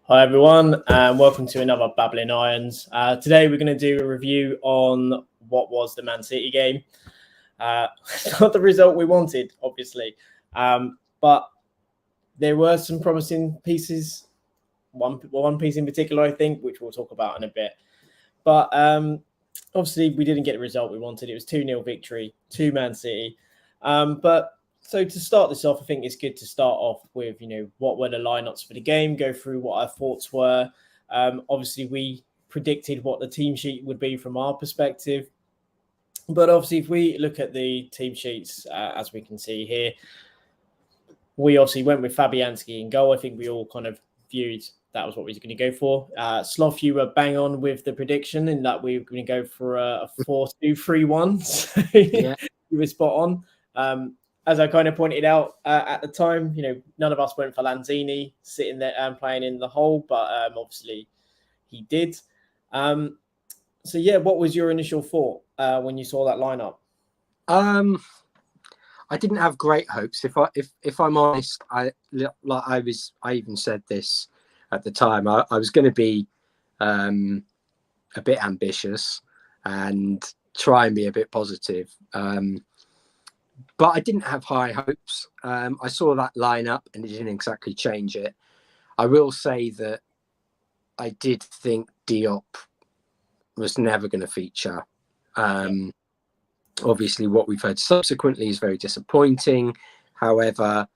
Hi everyone, and welcome to another Babbling Irons. Today we're going to do a review on what was the Man City game. Not the result we wanted, obviously, but there were some promising pieces. One piece in particular, I think, which we'll talk about in a bit. But obviously we didn't get the result we wanted. It was 2-0 victory to Man City. So to start this off, I think it's good to start off with, what were the lineups for the game, go through what our thoughts were. Obviously, we predicted what the team sheet would be from our perspective. But obviously, if we look at the team sheets, as we can see here, we obviously went with Fabianski in goal. I think we all kind of viewed that was what we were going to go for. Sloth, you were bang on with the prediction in that we were going to go for a 4-2-3-1. So yeah. You were spot on. As I kind of pointed out at the time, none of us went for Lanzini sitting there and playing in the hole, but obviously he did. What was your initial thought when you saw that lineup? I didn't have great hopes. If I'm honest, I even said this at the time. I was going to be a bit ambitious and try and be a bit positive. But I didn't have high hopes. I saw that lineup and it didn't exactly change it. I will say that I did think Diop was never going to feature. Obviously, what we've heard subsequently is very disappointing. However,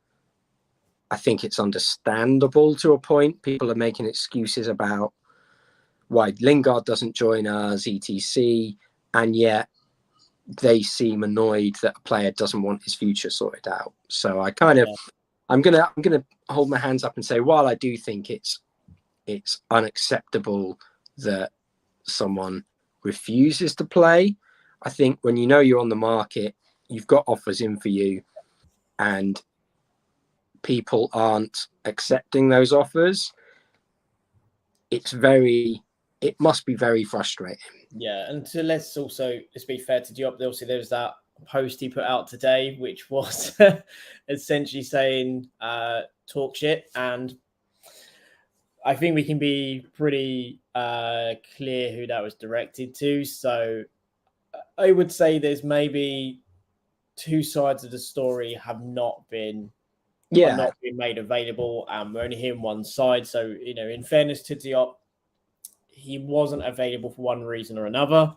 I think it's understandable to a point. People are making excuses about why Lingard doesn't join us, etc. And yet, they seem annoyed that a player doesn't want his future sorted out. So I'm gonna hold my hands up and say, while I do think it's unacceptable that someone refuses to play, I think when you're on the market, you've got offers in for you, and people aren't accepting those offers. It must be very frustrating. Yeah, and let's be fair to Diop. Obviously, there's that post he put out today, which was essentially saying talk shit. And I think we can be pretty clear who that was directed to. So I would say there's maybe two sides of the story have not been made available, and we're only hearing one side. So, in fairness to Diop, he wasn't available for one reason or another.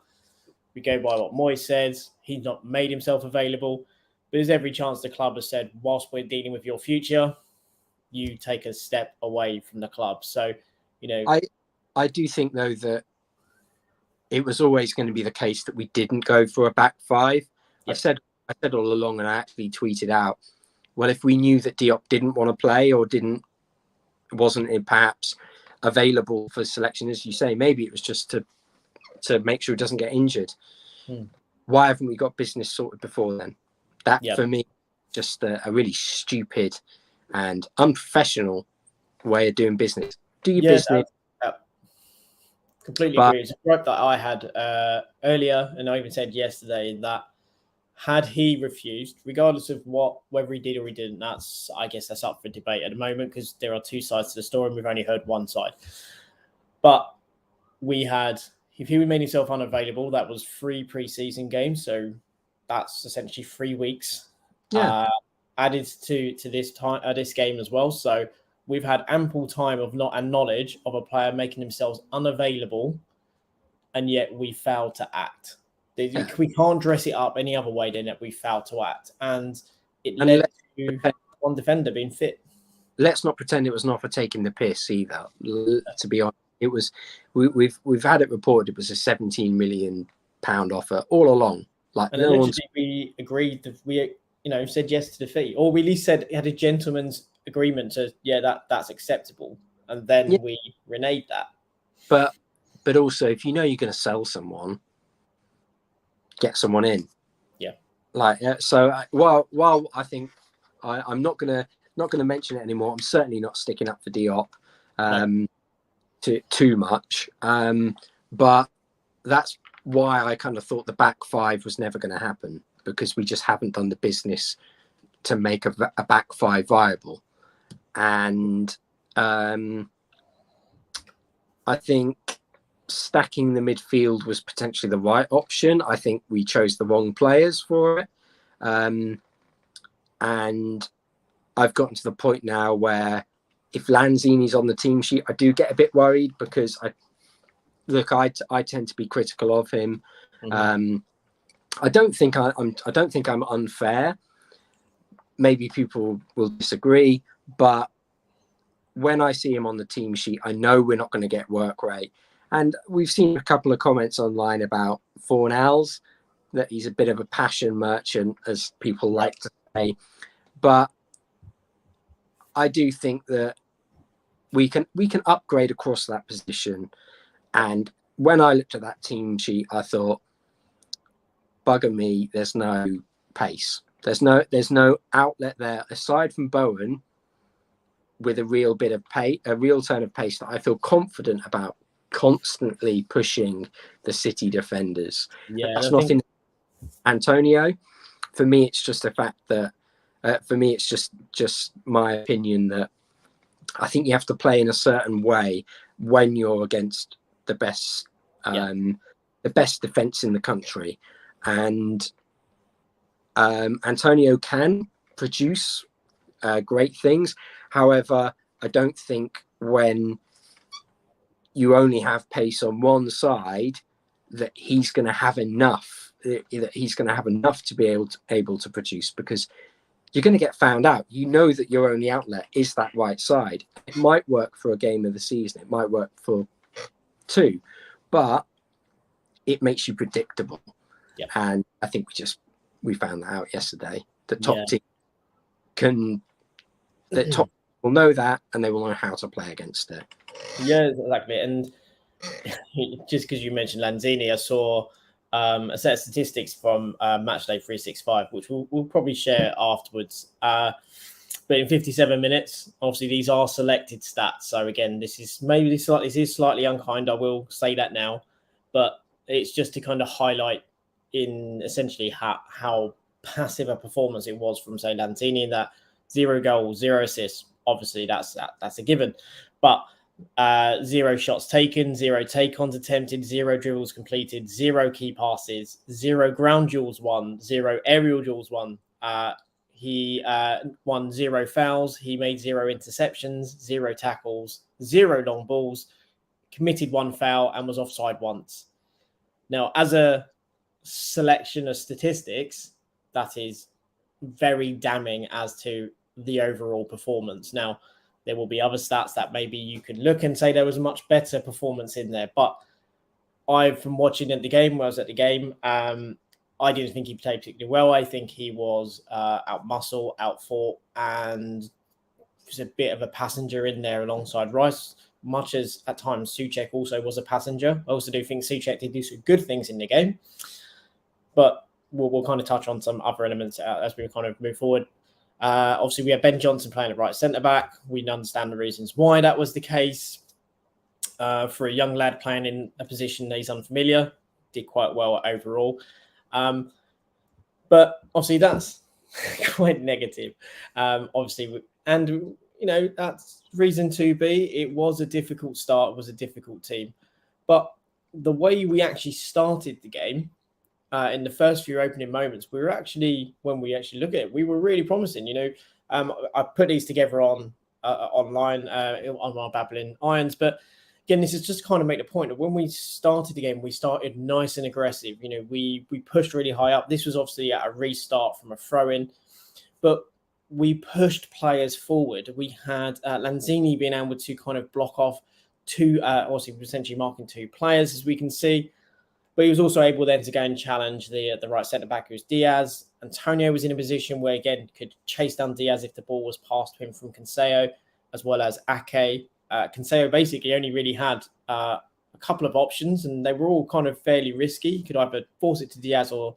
We go by what Moyes says. He's not made himself available. But there's every chance the club has said, whilst we're dealing with your future, you take a step away from the club. So, I do think, though, that it was always going to be the case that we didn't go for a back five. Yep. I said all along, and I actually tweeted out, well, if we knew that Diop didn't want to play or wasn't perhaps available for selection, as you say, maybe it was just to make sure he doesn't get injured. Why haven't we got business sorted before then? That for me, just a really stupid and unprofessional way of doing business. Do your business. Completely agree. It's a gripe that I had earlier, and I even said yesterday that had he refused, regardless of whether he did or he didn't, I guess that's up for debate at the moment, because there are two sides to the story and we've only heard one side. But if he made himself unavailable, that was 3 pre-season games, so that's essentially 3 weeks added to this game as well. So we've had ample time and knowledge of a player making themselves unavailable, and yet we failed to act. We can't dress it up any other way than that we failed to act. And it led to one defender being fit. Let's not pretend it was not for taking the piss either. To be honest, it was. We've had it reported it was a 17 million pound offer all along. And allegedly we agreed that we said yes to the fee, or we at least said it had a gentleman's agreement to that's acceptable, and then we reneged that. But also, if you're going to sell someone, get someone in. While I think I'm not gonna mention it anymore, I'm certainly not sticking up for Diop too much. But that's why I kind of thought the back five was never going to happen, because we just haven't done the business to make a back five viable. And I think stacking the midfield was potentially the right option. I think we chose the wrong players for it. And I've gotten to the point now where if Lanzini's on the team sheet, I do get a bit worried because I tend to be critical of him. Mm-hmm. I don't think I'm unfair. Maybe people will disagree, but when I see him on the team sheet, I know we're not going to get work rate. And we've seen a couple of comments online about Fornals, that he's a bit of a passion merchant, as people like to say. But I do think that we can upgrade across that position. And when I looked at that team sheet, I thought, bugger me, there's no pace. There's no outlet there aside from Bowen with a real bit of pace, a real turn of pace that I feel confident about constantly pushing the City defenders. Yeah, that's nothing. Antonio, for me, it's just the fact that for me, it's just my opinion that I think you have to play in a certain way when you're against the best defense in the country, and Antonio can produce great things. However, I don't think when you only have pace on one side that he's going to have enough. That he's going to have enough to be able to produce, because you're going to get found out. You know that your only outlet is that right side. It might work for a game of the season. It might work for 2, but it makes you predictable. Yeah. And I think we found that out yesterday. The top team will know that, and they will know how to play against it. Yeah, exactly. And just because you mentioned Lanzini, I saw a set of statistics from Matchday 365, which we'll probably share afterwards. But in 57 minutes, obviously these are selected stats. So again, this is slightly unkind. I will say that now, but it's just to kind of highlight in essentially how passive a performance it was from, say, Lanzini, in that 0 goals, 0 assists. Obviously, that's a given, but 0 shots taken, 0 take-ons attempted, 0 dribbles completed, 0 key passes, 0 ground duels won, 0 aerial duels won. He won 0 fouls. He made 0 interceptions, 0 tackles, 0 long balls, committed 1 foul, and was offside once. Now, as a selection of statistics, that is very damning as to the overall performance. Now, there will be other stats that maybe you could look and say there was a much better performance in there. But from watching at the game, when I was at the game, I didn't think he played particularly well. I think he was out-muscled, out-fought, and was a bit of a passenger in there alongside Rice, much as at times Souček also was a passenger. I also do think Souček did do some good things in the game. But we'll kind of touch on some other elements as we kind of move forward. Obviously, we have Ben Johnson playing at right centre-back. We understand the reasons why that was the case. For a young lad playing in a position that he's unfamiliar, did quite well overall. But obviously, that's quite negative. Obviously, and that's reason to be. It was a difficult start. It was a difficult team. But the way we actually started the game, in the first few opening moments, we were actually, when we actually look at it, we were really promising. I put these together on online on our Babbling Irons, but again, this is just kind of make the point that when we started the game, we started nice and aggressive. We pushed really high up. This was obviously at a restart from a throw-in, but we pushed players forward. We had Lanzini being able to kind of block off obviously essentially marking 2 players, as we can see. But he was also able then to go and challenge the right centre-back, who's Diaz. Antonio was in a position where, again, could chase down Diaz if the ball was passed to him from Cancelo, as well as Ake. Cancelo basically only really had a couple of options, and they were all kind of fairly risky. You could either force it to Diaz or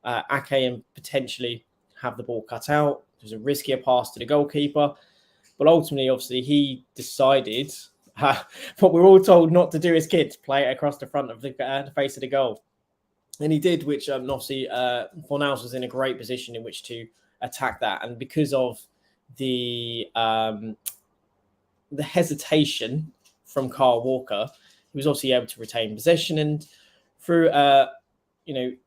Ake and potentially have the ball cut out. It was a riskier pass to the goalkeeper. But ultimately, obviously, he decided what we're all told not to do as kids, play it across the front of the face of the goal. And he did, which obviously Fornals was in a great position in which to attack that. And because of the hesitation from Kyle Walker, he was obviously able to retain possession, and through he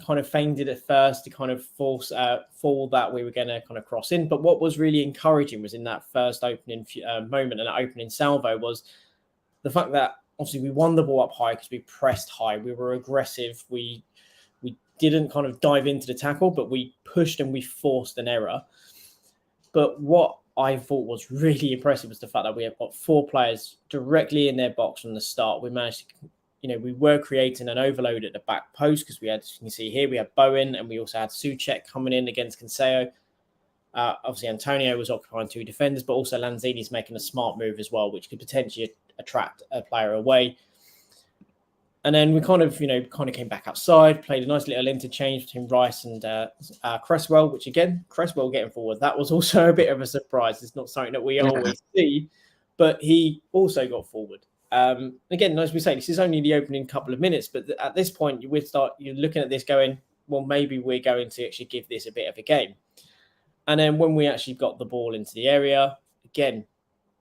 kind of feigned at first to kind of force fall that we were going to kind of cross in. But what was really encouraging was in that first opening moment and that opening salvo was the fact that obviously we won the ball up high because we pressed high, we were aggressive, we didn't kind of dive into the tackle, but we pushed and we forced an error. But what I thought was really impressive was the fact that we have got 4 players directly in their box from the start. We managed to, we were creating an overload at the back post because we had, you can see here, we had Bowen and we also had Souček coming in against Cancelo. Obviously, Antonio was occupying 2 defenders, but also Lanzini's making a smart move as well, which could potentially attract a player away. And then we kind of came back outside, played a nice little interchange between Rice and Cresswell, which again, Cresswell getting forward. That was also a bit of a surprise. It's not something that we always see, but he also got forward. Again, as we say, this is only the opening couple of minutes, but at this point, you're looking at this going, well, maybe we're going to actually give this a bit of a game. And then when we actually got the ball into the area, again,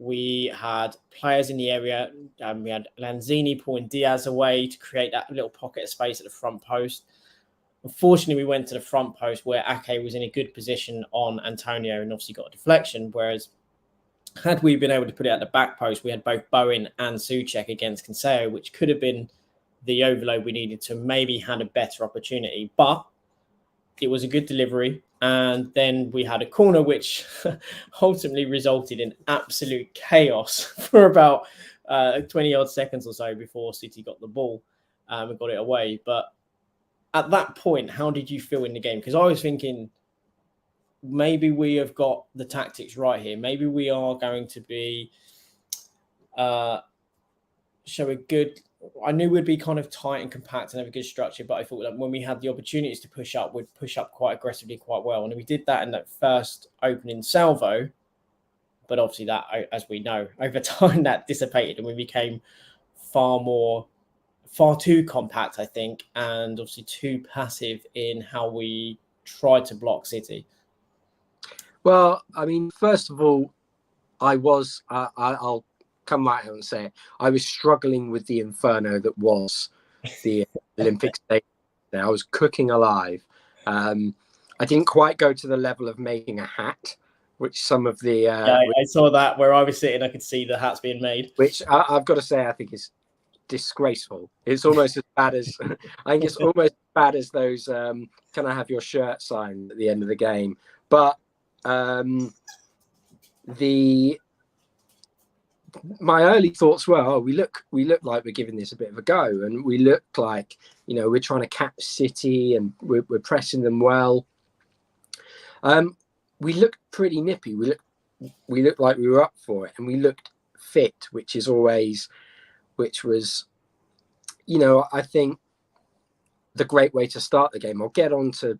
we had players in the area. We had Lanzini pulling Diaz away to create that little pocket of space at the front post. Unfortunately, we went to the front post where Ake was in a good position on Antonio and obviously got a deflection. Whereas had we been able to put it at the back post, we had both Bowen and Souček against Cancelo, which could have been the overload we needed to maybe had a better opportunity. But it was a good delivery. And then we had a corner, which ultimately resulted in absolute chaos for about 20-odd seconds or so before City got the ball and got it away. But at that point, how did you feel in the game? Because I was thinking maybe we have got the tactics right here. Maybe we are going to be show a good... I knew we'd be kind of tight and compact and have a good structure, but I thought that when we had the opportunities to push up, we'd push up quite aggressively, quite well. And we did that in that first opening salvo. But obviously that, as we know, over time that dissipated and we became far too compact, I think, and obviously too passive in how we tried to block City. Well, I mean, first of all, I'll come right out and say it. I was struggling with the inferno that was the Olympic Stadium. I was cooking alive. I didn't quite go to the level of making a hat, which some of the... I saw that where I was sitting. I could see the hats being made. Which I've got to say, I think is disgraceful. It's almost as bad as... I think it's almost as bad as those can I have your shirt sign at the end of the game. But my early thoughts were, we look like we're giving this a bit of a go, and we look like, we're trying to catch City and we're pressing them well. We looked pretty nippy. We looked like we were up for it, and we looked fit, which was, I think the great way to start the game. I'll get on to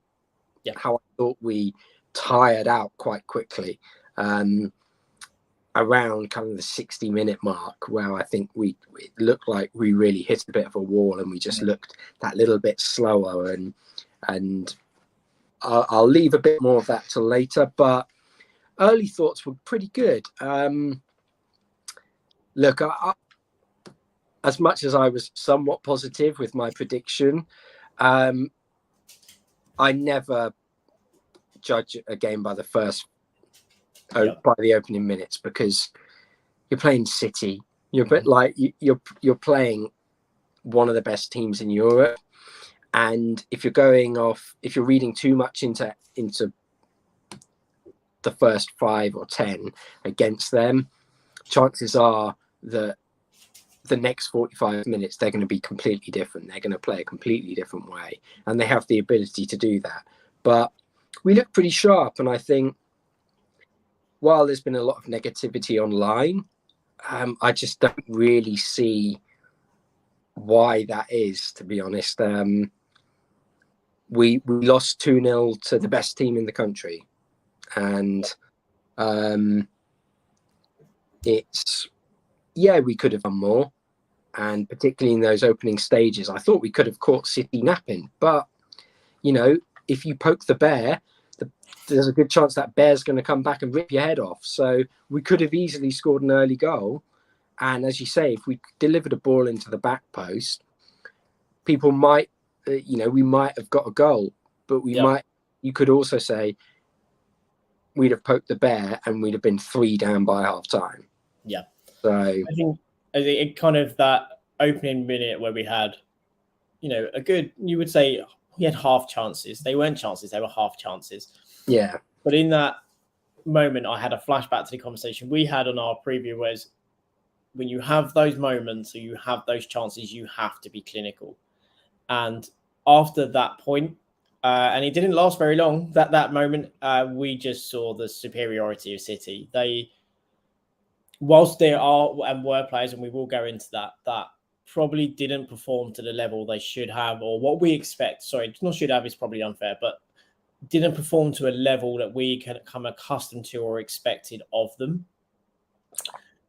how I thought we tired out quite quickly. Around kind of the 60-minute mark, where I think it looked like we really hit a bit of a wall, and we just looked that little bit slower. And I'll leave a bit more of that till later. But early thoughts were pretty good. Look, as much as I was somewhat positive with my prediction, I never judge a game by the by the opening minutes, because you're playing City. You're a bit like you're playing one of the best teams in Europe, and if you're reading too much into the first 5 or 10 against them, chances are that the next 45 minutes they're going to be completely different. They're going to play a completely different way, and they have the ability to do that. But we look pretty sharp, and I think, while there's been a lot of negativity online, I just don't really see why that is, to be honest. We lost 2-0 to the best team in the country. And we could have done more. And particularly in those opening stages, I thought we could have caught City napping. But, if you poke the bear, there's a good chance that bear's going to come back and rip your head off. So we could have easily scored an early goal. And as you say, if we delivered a ball into the back post, people might, we might have got a goal, but you could also say we'd have poked the bear and we'd have been 3 down by half time. Yeah. So I think it kind of that opening minute where we had, a good, you would say we had half chances. They weren't chances, they were half chances. Yeah. But in that moment, I had a flashback to the conversation we had on our preview, whereas when you have those moments or you have those chances, you have to be clinical. And after that point, and it didn't last very long, that moment, we just saw the superiority of City. They, whilst there are and were players, and we will go into that probably didn't perform to the level they should have, or what we expect. Sorry, not should have is probably unfair, but didn't perform to a level that we can come accustomed to or expected of them.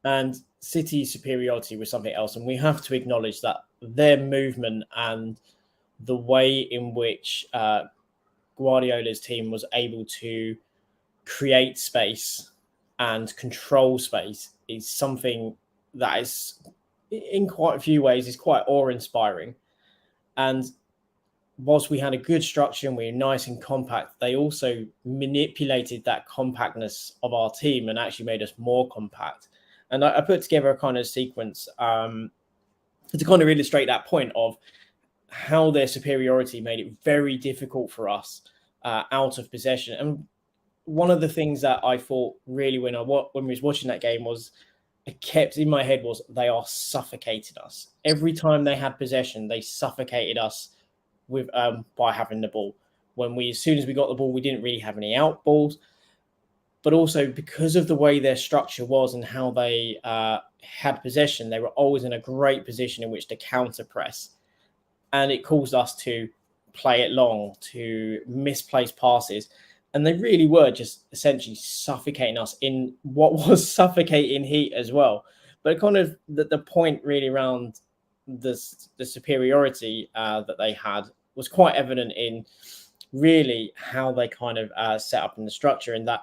And City's superiority was something else. And we have to acknowledge that their movement and the way in which Guardiola's team was able to create space and control space is something that is, in quite a few ways, is quite awe-inspiring. And whilst we had a good structure and we were nice and compact, they also manipulated that compactness of our team and actually made us more compact. And I put together a kind of sequence to kind of illustrate that point of how their superiority made it very difficult for us out of possession. And one of the things that I thought really when we was watching that game was, it kept in my head was they are suffocating us. Every time they had possession, they suffocated us with by having the ball. As soon as we got the ball, we didn't really have any out balls. But also because of the way their structure was and how they had possession, they were always in a great position in which to counter press. And it caused us to play it long, to misplace passes. And they really were just essentially suffocating us in what was suffocating heat as well. But kind of the point really around the superiority that they had was quite evident in really how they kind of set up in the structure, in that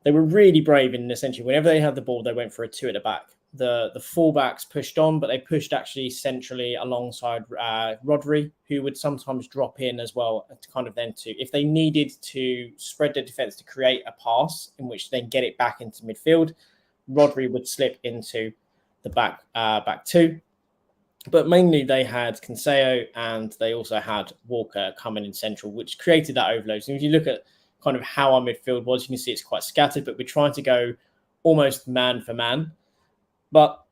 they were really brave in essentially whenever they had the ball, they went for a 2 at the back. The fullbacks pushed on, but they pushed actually centrally alongside Rodri, who would sometimes drop in as well to kind of then if they needed to spread the defense to create a pass in which then get it back into midfield, Rodri would slip into the back 2. But mainly they had Cancelo and they also had Walker coming in central, which created that overload. So if you look at kind of how our midfield was, you can see it's quite scattered, but we're trying to go almost man for man. But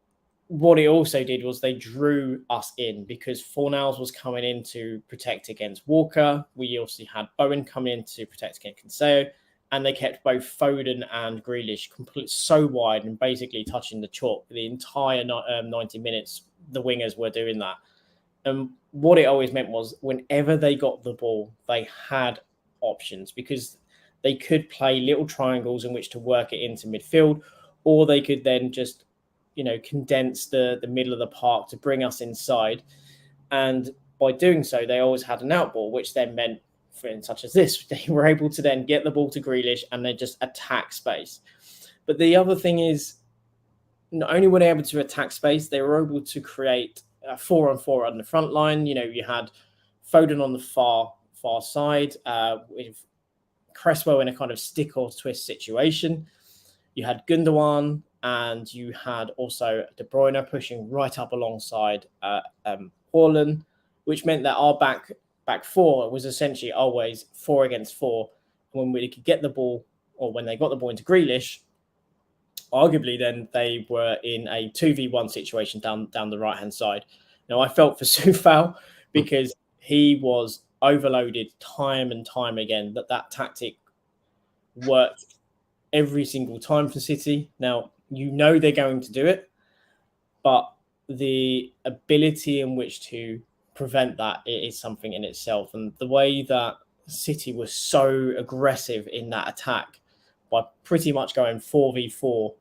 what it also did was they drew us in because Fornals was coming in to protect against Walker. We also had Bowen coming in to protect against Cancelo, and they kept both Foden and Grealish so wide and basically touching the chalk the entire 90 minutes. The wingers were doing that. And what it always meant was whenever they got the ball, they had options because they could play little triangles in which to work it into midfield, or they could then just condense the middle of the park to bring us inside. And by doing so, they always had an out ball, which then meant, such as this, they were able to then get the ball to Grealish and then just attack space. But the other thing is, not only were they able to attack space, they were able to create a 4-on-4 on the front line. You had Foden on the far side with Cresswell in a kind of stick or twist situation. You had Gundogan, and you had also De Bruyne pushing right up alongside Haaland, which meant that our back 4 was essentially always 4 against 4. And when we could get the ball, or when they got the ball into Grealish, arguably then they were in a 2v1 situation down the right-hand side. Now, I felt for Soufal because he was overloaded time and time again, that tactic worked every single time for City. Now, they're going to do it, but the ability in which to prevent that is something in itself. And the way that City was so aggressive in that attack by pretty much going 4v4,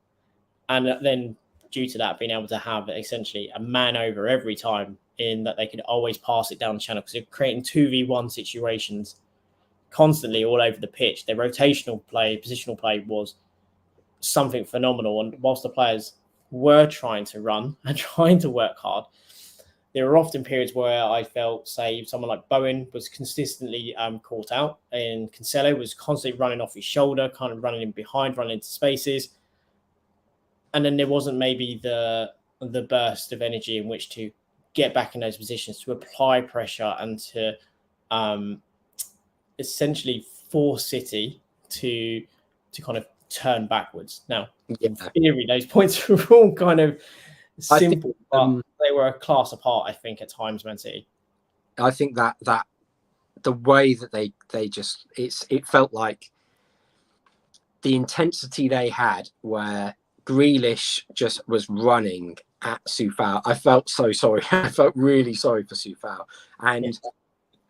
and then due to that being able to have essentially a man over every time, in that they could always pass it down the channel because they're creating 2v1 situations constantly all over the pitch. Their rotational play, positional play was something phenomenal. And whilst the players were trying to run and trying to work hard, there were often periods where I felt, say, someone like Bowen was consistently caught out, and Cancelo was constantly running off his shoulder, kind of running in behind, running into spaces. And then there wasn't maybe the burst of energy in which to get back in those positions, to apply pressure and to essentially force City to kind of turn backwards. Now, in theory, those points are all kind of simple, but they were a class apart, I think, at times, Man City. I think that the way that they just it felt like the intensity they had, where Grealish just was running at Soufal. I felt so sorry. I felt really sorry for Soufal, and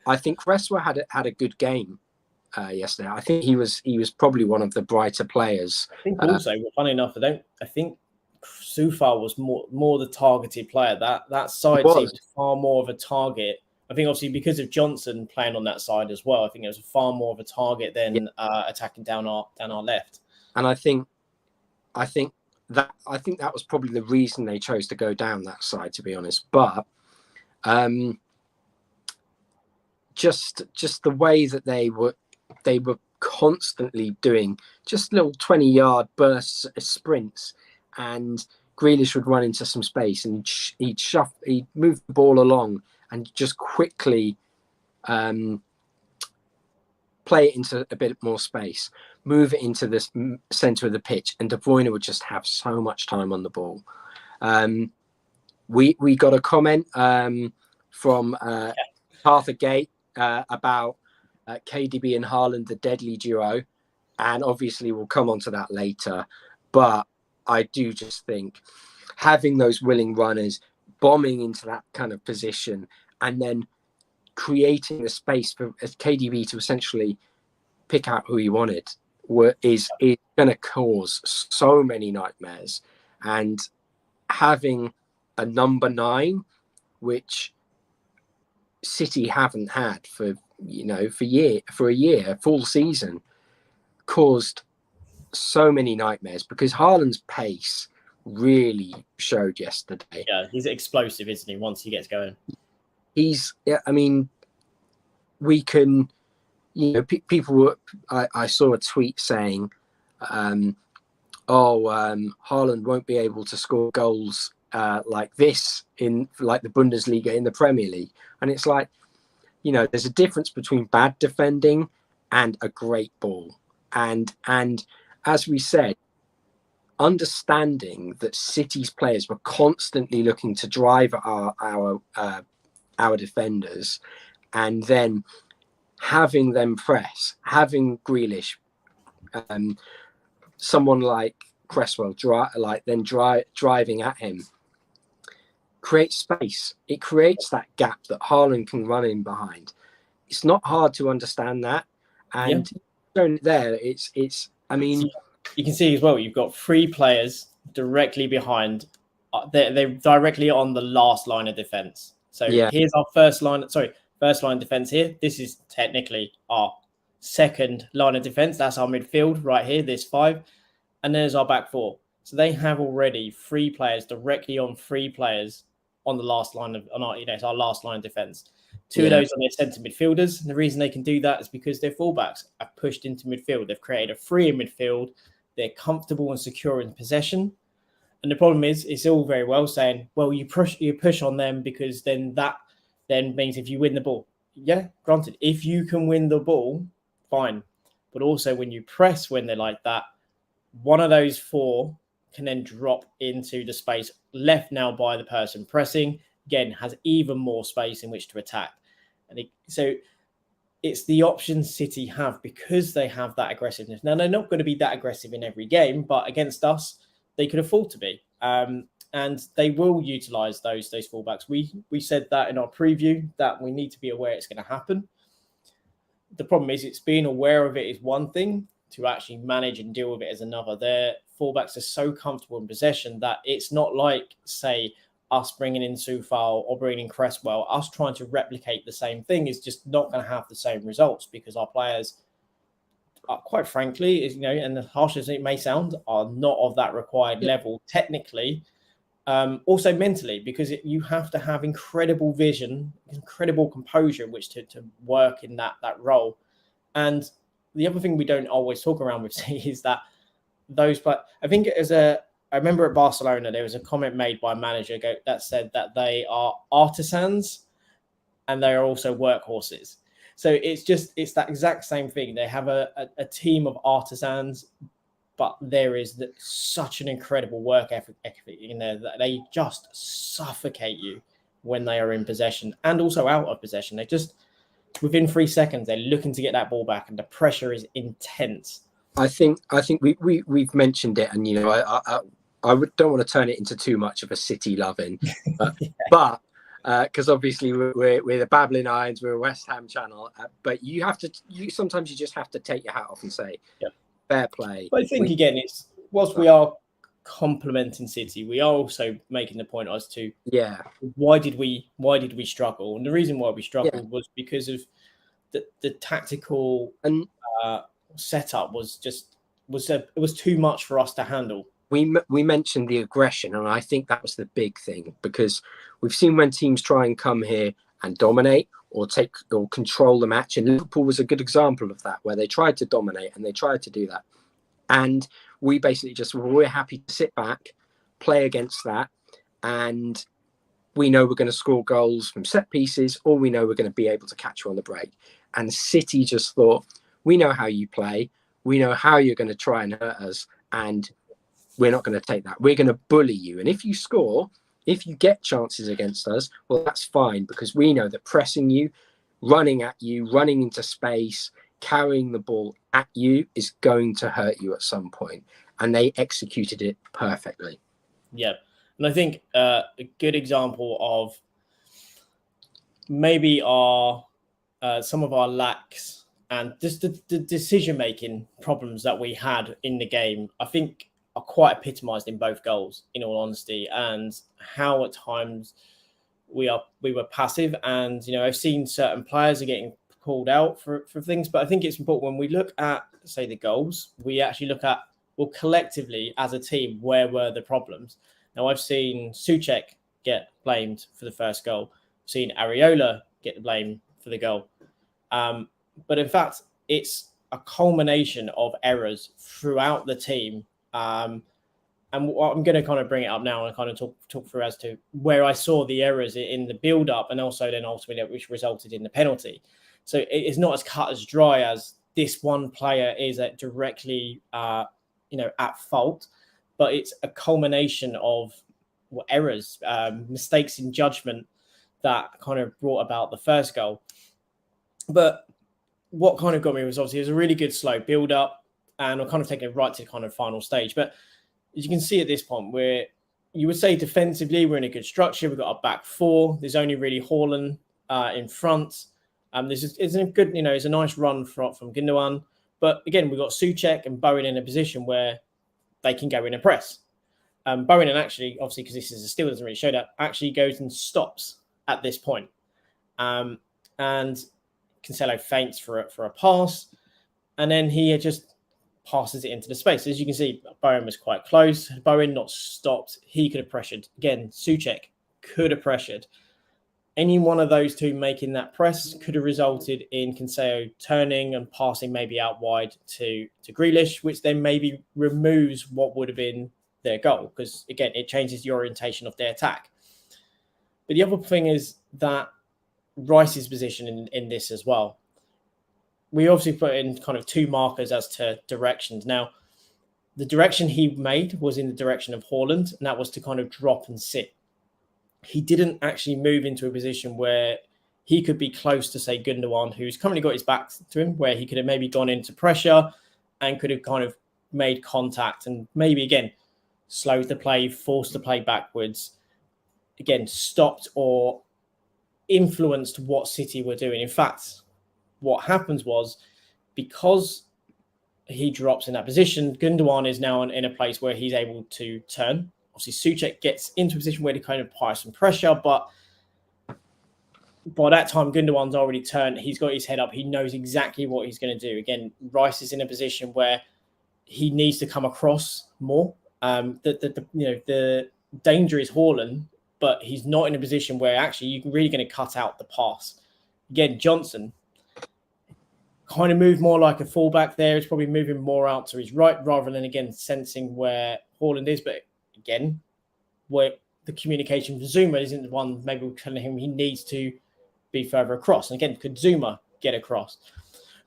I think Cresswell had a good game yesterday. I think he was probably one of the brighter players. I think also, funny enough, I think Soufal was more the targeted player. That side seemed far more of a target. I think obviously because of Johnson playing on that side as well, I think it was far more of a target than attacking down our left. And I think that was probably the reason they chose to go down that side, to be honest. But just the way that they were constantly doing just little 20-yard bursts, sprints, and Grealish would run into some space and he'd move the ball along and just quickly play it into a bit more space, move it into the center of the pitch, and De Bruyne would just have so much time on the ball. We got a comment from Arthur Gate about KDB and Haaland, the deadly duo, and obviously we'll come on to that later. But I do just think having those willing runners bombing into that kind of position and then creating the space for KDB to essentially pick out who he wanted is going to cause so many nightmares. And having a number 9, which City haven't had for a year, a full season, caused so many nightmares because Haaland's pace really showed yesterday. Yeah, he's explosive, isn't he? Once he gets going, we can, people were. I saw a tweet saying, Haaland won't be able to score goals like this in like the Bundesliga in the Premier League, and it's like, there's a difference between bad defending and a great ball, and as we said, understanding that City's players were constantly looking to drive our defenders, and then having them press, having Grealish, someone like Cresswell, driving at him, creates space. It creates that gap that Haaland can run in behind. It's not hard to understand that, and there, it's. I mean, you can see as well. You've got 3 players directly behind. They're directly on the last line of defense. So here's our first line defense here. This is technically our second line of defense. That's our midfield right here. There's 5, and there's our back 4. So they have already 3 players directly on 3 players on the last line of it's our last line of defense. 2 of those are their centre midfielders. And the reason they can do that is because their fullbacks are pushed into midfield. They've created a 3 in midfield. They're comfortable and secure in possession. And the problem is, it's all very well saying, well, you push on them because then that means if you win the ball. Yeah, granted, if you can win the ball, fine. But also when you press when they're like that, one of those 4 can then drop into the space left now by the person pressing. Again, has even more space in which to attack. And so it's the options City have because they have that aggressiveness. Now, they're not going to be that aggressive in every game, but against us, they could afford to be. And they will utilise those fullbacks. We said that in our preview, that we need to be aware it's going to happen. The problem is, it's being aware of it is one thing, to actually manage and deal with it as another. Their fullbacks are so comfortable in possession that it's not like, say, us bringing in Soufal or bringing in Cresswell, us trying to replicate the same thing is just not going to have the same results because our players quite frankly, is, and as harsh as it may sound, are not of that required level technically. Also mentally, because you have to have incredible vision, incredible composure in which to work in that role. And the other thing we don't always talk around with City is that but I think I remember at Barcelona, there was a comment made by a manager that said that they are artisans and they are also workhorses. So it's that exact same thing. They have a team of artisans, but there is such an incredible work ethic in there that they just suffocate you when they are in possession and also out of possession. They just, within 3 seconds, they're looking to get that ball back, and the pressure is intense. I think we've mentioned it, and I don't want to turn it into too much of a City loving, but because obviously we're the Babbling Irons, we're a West Ham channel, but sometimes you just have to take your hat off and say, fair play. But I think again, it's whilst we are complimenting City, we are also making the point as to why did we struggle, and the reason why we struggled was because of the tactical and setup it was too much for us to handle. We mentioned the aggression, and I think that was the big thing, because we've seen when teams try and come here and dominate or control the match, and Liverpool was a good example of that, where they tried to dominate and they tried to do that, and we basically we're happy to sit back, play against that, and we know we're going to score goals from set pieces, or we know we're going to be able to catch you on the break. And City just thought, we know how you play, we know how you're going to try and hurt us, and we're not going to take that. We're going to bully you. And if you score, if you get chances against us, well, that's fine, because we know that pressing you, running at you, running into space, carrying the ball at you is going to hurt you at some point. And they executed it perfectly. Yeah. And I think a good example of maybe some of our lacks and just the decision-making problems that we had in the game, I think are quite epitomised in both goals, in all honesty, and how at times we were passive. And, I've seen certain players are getting called out for things, but I think it's important when we look at, say, the goals, we actually look at, well, collectively as a team, where were the problems? Now, I've seen Souček get blamed for the first goal. I've seen Areola get the blame for the goal. But in fact, it's a culmination of errors throughout the team. And I'm going to kind of bring it up now and kind of talk through as to where I saw the errors in the build-up, and also then ultimately which resulted in the penalty. So it's not as cut as dry as this one player is directly, at fault, but it's a culmination of errors, mistakes in judgment that kind of brought about the first goal. But what kind of got me was obviously it was a really good slow build-up, and we're kind of taking it right to the kind of final stage. But as you can see at this point, where you would say defensively, we're in a good structure. We've got a back four. There's only really Haaland in front. It's a good, it's a nice run from Gundogan. But again, we've got Souček and Bowen in a position where they can go in and press. Bowen, and actually, obviously, because this is a still, doesn't really show that, actually goes and stops at this point. And Cancelo feints for a pass, and then he just passes it into the space. As you can see, Bowen was quite close. Bowen not stopped. He could have pressured. Again, Souček could have pressured. Any one of those two making that press could have resulted in Cancelo turning and passing maybe out wide to Grealish, which then maybe removes what would have been their goal, because, again, it changes the orientation of their attack. But the other thing is that Rice's position in this as well. We obviously put in kind of two markers as to directions. Now, the direction he made was in the direction of Haaland, and that was to kind of drop and sit. He didn't actually move into a position where he could be close to, say, Gundogan, who's currently got his back to him, where he could have maybe gone into pressure and could have kind of made contact and maybe, again, slowed the play, forced the play backwards, again, stopped or influenced what City were doing. In fact, what happens was, because he drops in that position, Gundogan is now in a place where he's able to turn. Obviously, Souček gets into a position where he kind of apply some pressure, but by that time, Gundogan's already turned. He's got his head up. He knows exactly what he's going to do. Again, Rice is in a position where he needs to come across more. The danger is Haaland, but he's not in a position where actually you're really going to cut out the pass. Again, Johnson kind of moved more like a fullback there. He's probably moving more out to his right rather than, again, sensing where Haaland is. But again, where the communication from Zuma isn't the one, maybe we're telling him he needs to be further across. And again, could Zuma get across?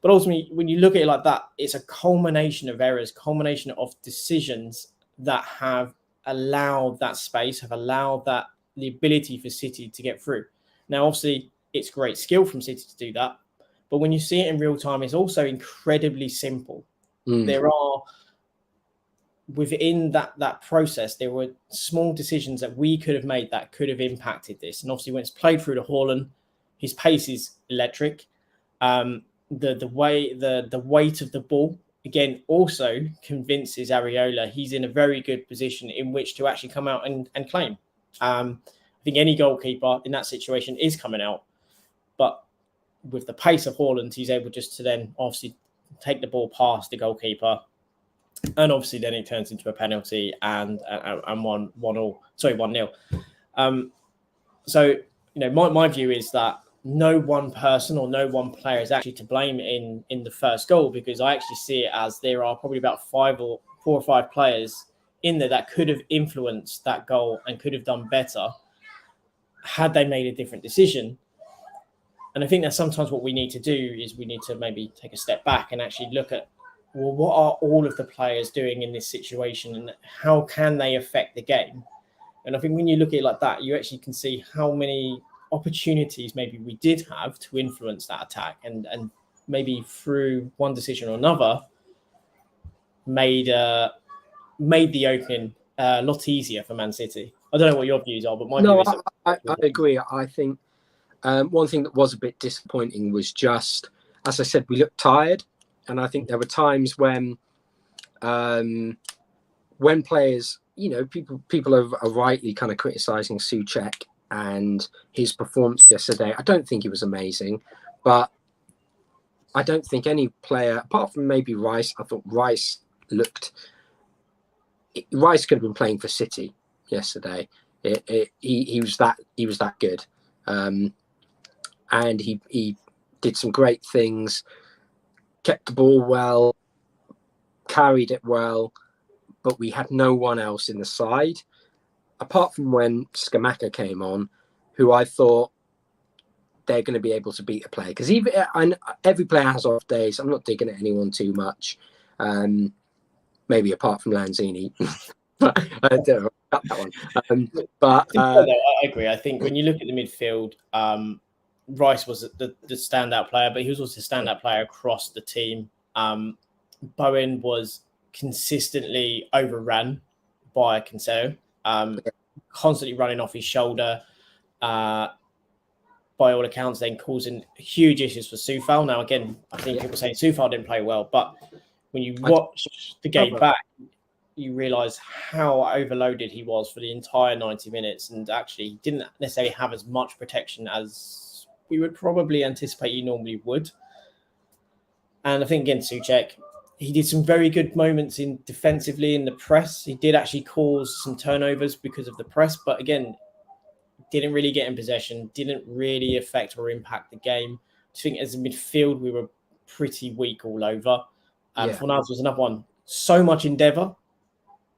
But ultimately, when you look at it like that, it's a culmination of errors, culmination of decisions that have allowed that space, have allowed that the ability for City to get through. Now, obviously, it's great skill from City to do that. But when you see it in real time, it's also incredibly simple. There are, within that process, there were small decisions that we could have made that could have impacted this. And obviously, when it's played through to Haaland, his pace is electric. The weight of the ball, again, also convinces Areola he's in a very good position in which to actually come out and claim. I think any goalkeeper in that situation is coming out. But with the pace of Haaland, he's able just to then obviously take the ball past the goalkeeper. And obviously then it turns into a penalty and 1-0. So, my view is that no one person or no one player is actually to blame in the first goal, because I actually see it as there are probably about 4 or 5 players in there that could have influenced that goal and could have done better had they made a different decision. And I think that's sometimes what we need to do is we need to maybe take a step back and actually look at, well, what are all of the players doing in this situation and how can they affect the game? And I think when you look at it like that, you actually can see how many opportunities maybe we did have to influence that attack and maybe through one decision or another made the opening a lot easier for Man City. I don't know what your views are, but my view is... I agree. I think one thing that was a bit disappointing was just, as I said, we looked tired. And I think there were times when players, people are rightly kind of criticising Souček and his performance yesterday. I don't think he was amazing, but I don't think any player, apart from maybe Rice, I thought Rice could have been playing for City yesterday. He was that good, and he did some great things. Kept the ball well, carried it well, but we had no one else in the side, apart from when Scamacca came on, who I thought they're going to be able to beat a player. Because every player has off days. I'm not digging at anyone too much, maybe apart from Lanzini. But I don't know about that one. I agree. I think when you look at the midfield, Rice was the standout player, but he was also a standout player across the team. Bowen was consistently overrun by Cancelo, constantly running off his shoulder. By all accounts, then causing huge issues for Soufal. Now, again, I think people say Soufal didn't play well, but when you watch the game back, you realise how overloaded he was for the entire 90 minutes and actually didn't necessarily have as much protection as we would probably anticipate he normally would. And I think, again, Souček, he did some very good moments in defensively in the press. He did actually cause some turnovers because of the press, but again, didn't really get in possession, didn't really affect or impact the game. I think as a midfield, we were pretty weak all over. Fornals was another one. So much endeavour,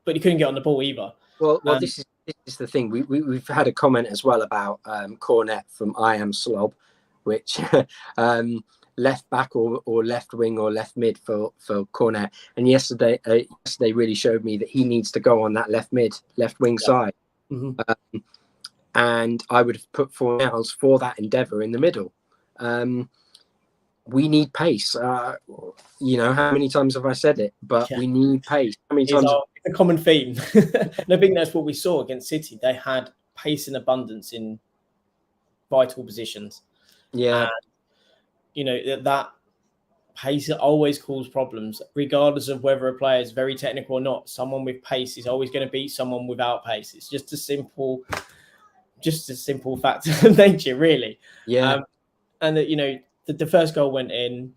but he couldn't get on the ball either. Well, this is the thing. We've had a comment as well about Cornet from I Am Slob, which left back or left wing or left mid for Cornet. And yesterday really showed me that he needs to go on that left wing side. Mm-hmm. And I would have put Fornals for that endeavour in the middle. We need pace. How many times have I said it? But we need pace. How many times? It's a common theme. And I think that's what we saw against City. They had pace in abundance in vital positions. Yeah. And, that pace always causes problems, regardless of whether a player is very technical or not. Someone with pace is always going to beat someone without pace. It's just a simple just a simple fact of nature, really. Yeah. And that, you know, the first goal went in.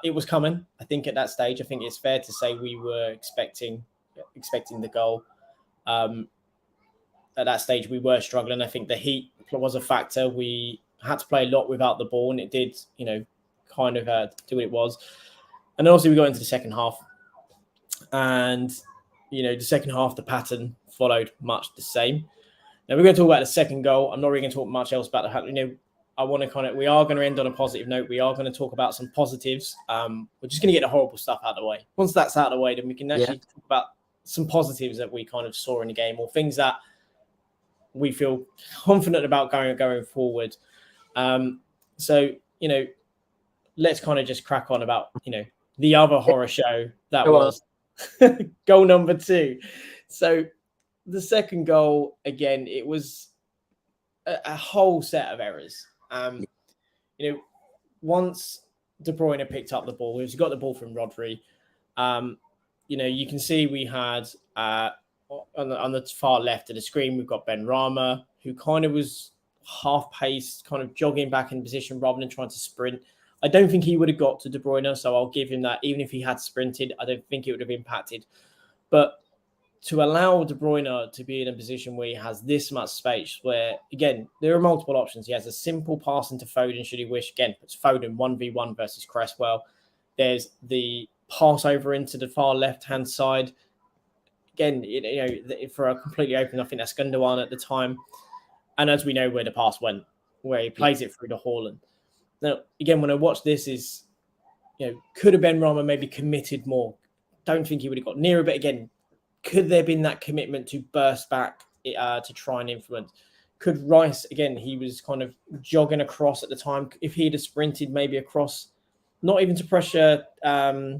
It was coming. I think at that stage, I think it's fair to say we were expecting the goal. At that stage, we were struggling. I think the heat was a factor. We had to play a lot without the ball, and it did, you know, kind of do what it was. And then also we got into the second half, and you know, the second half, the pattern followed much the same. Now we're going to talk about the second goal. I'm not really going to talk much else about the. You know, I want to we are going to end on a positive note. We are going to talk about some positives. We're just going to get the horrible stuff out of the way. Once that's out of the way, then we can actually talk about some positives that we kind of saw in the game, or things that we feel confident about going forward. So, you know, let's kind of just crack on about, you know, the other horror show that was goal number 2. So the second goal, again, it was a whole set of errors. You know, once De Bruyne picked up the ball, he's got the ball from Rodri. You know, you can see we had on the far left of the screen, we've got Benrahma, who kind of was half-paced, kind of jogging back in position rather than trying to sprint. I don't think he would have got to De Bruyne, so I'll give him that. Even if he had sprinted, I don't think it would have impacted. But to allow De Bruyne to be in a position where he has this much space, where, again, there are multiple options. He has a simple pass into Foden, should he wish. Again, it's Foden 1v1 versus Cresswell. There's the pass over into the far left-hand side. Again, you know, for a completely open, I think that's Gundogan at the time. And as we know where the pass went, where he plays it through to Haaland. Now, again, when I watch this, you know, could have Benrahma maybe committed more? Don't think he would have got nearer, but again, could there have been that commitment to burst back to try and influence? Could Rice, again, he was kind of jogging across at the time. If he'd have sprinted maybe across, not even to pressure De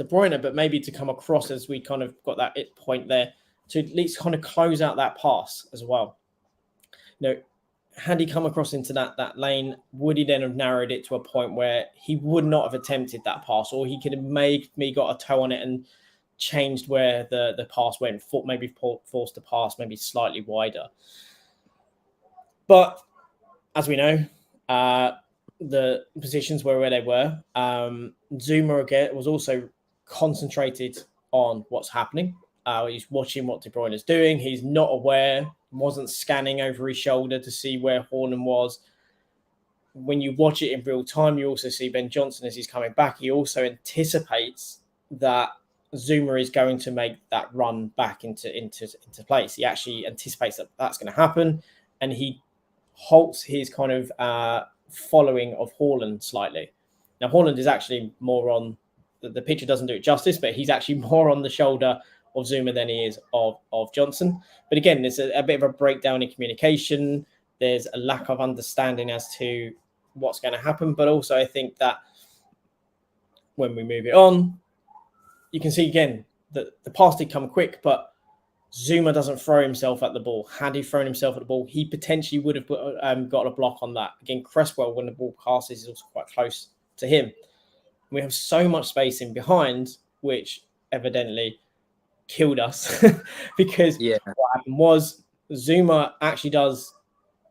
Bruyne, but maybe to come across as we kind of got that point there to at least kind of close out that pass as well. You know, had he come across into that lane, would he then have narrowed it to a point where he would not have attempted that pass, or he could have maybe got a toe on it and changed where the pass went, maybe forced the pass maybe slightly wider. But as we know, the positions were where they were. Zouma again was also concentrated on what's happening. He's watching what De Bruyne is doing. He's not aware, wasn't scanning over his shoulder to see where Haaland was. When you watch it in real time, you also see Ben Johnson as he's coming back. He also anticipates that Zouma is going to make that run back into place. He actually anticipates that that's going to happen, and he halts his kind of following of Haaland slightly. Now, Haaland is actually more on the picture doesn't do it justice, but he's actually more on the shoulder of Zouma than he is of Johnson. But again, there's a bit of a breakdown in communication. There's a lack of understanding as to what's going to happen. But also, I think that when we move it on, you can see again that the pass did come quick, but Zouma doesn't throw himself at the ball. Had he thrown himself at the ball, he potentially would have got a block on that. Again, Cresswell, when the ball passes, is also quite close to him. We have so much space in behind, which evidently killed us because what happened was Zouma actually does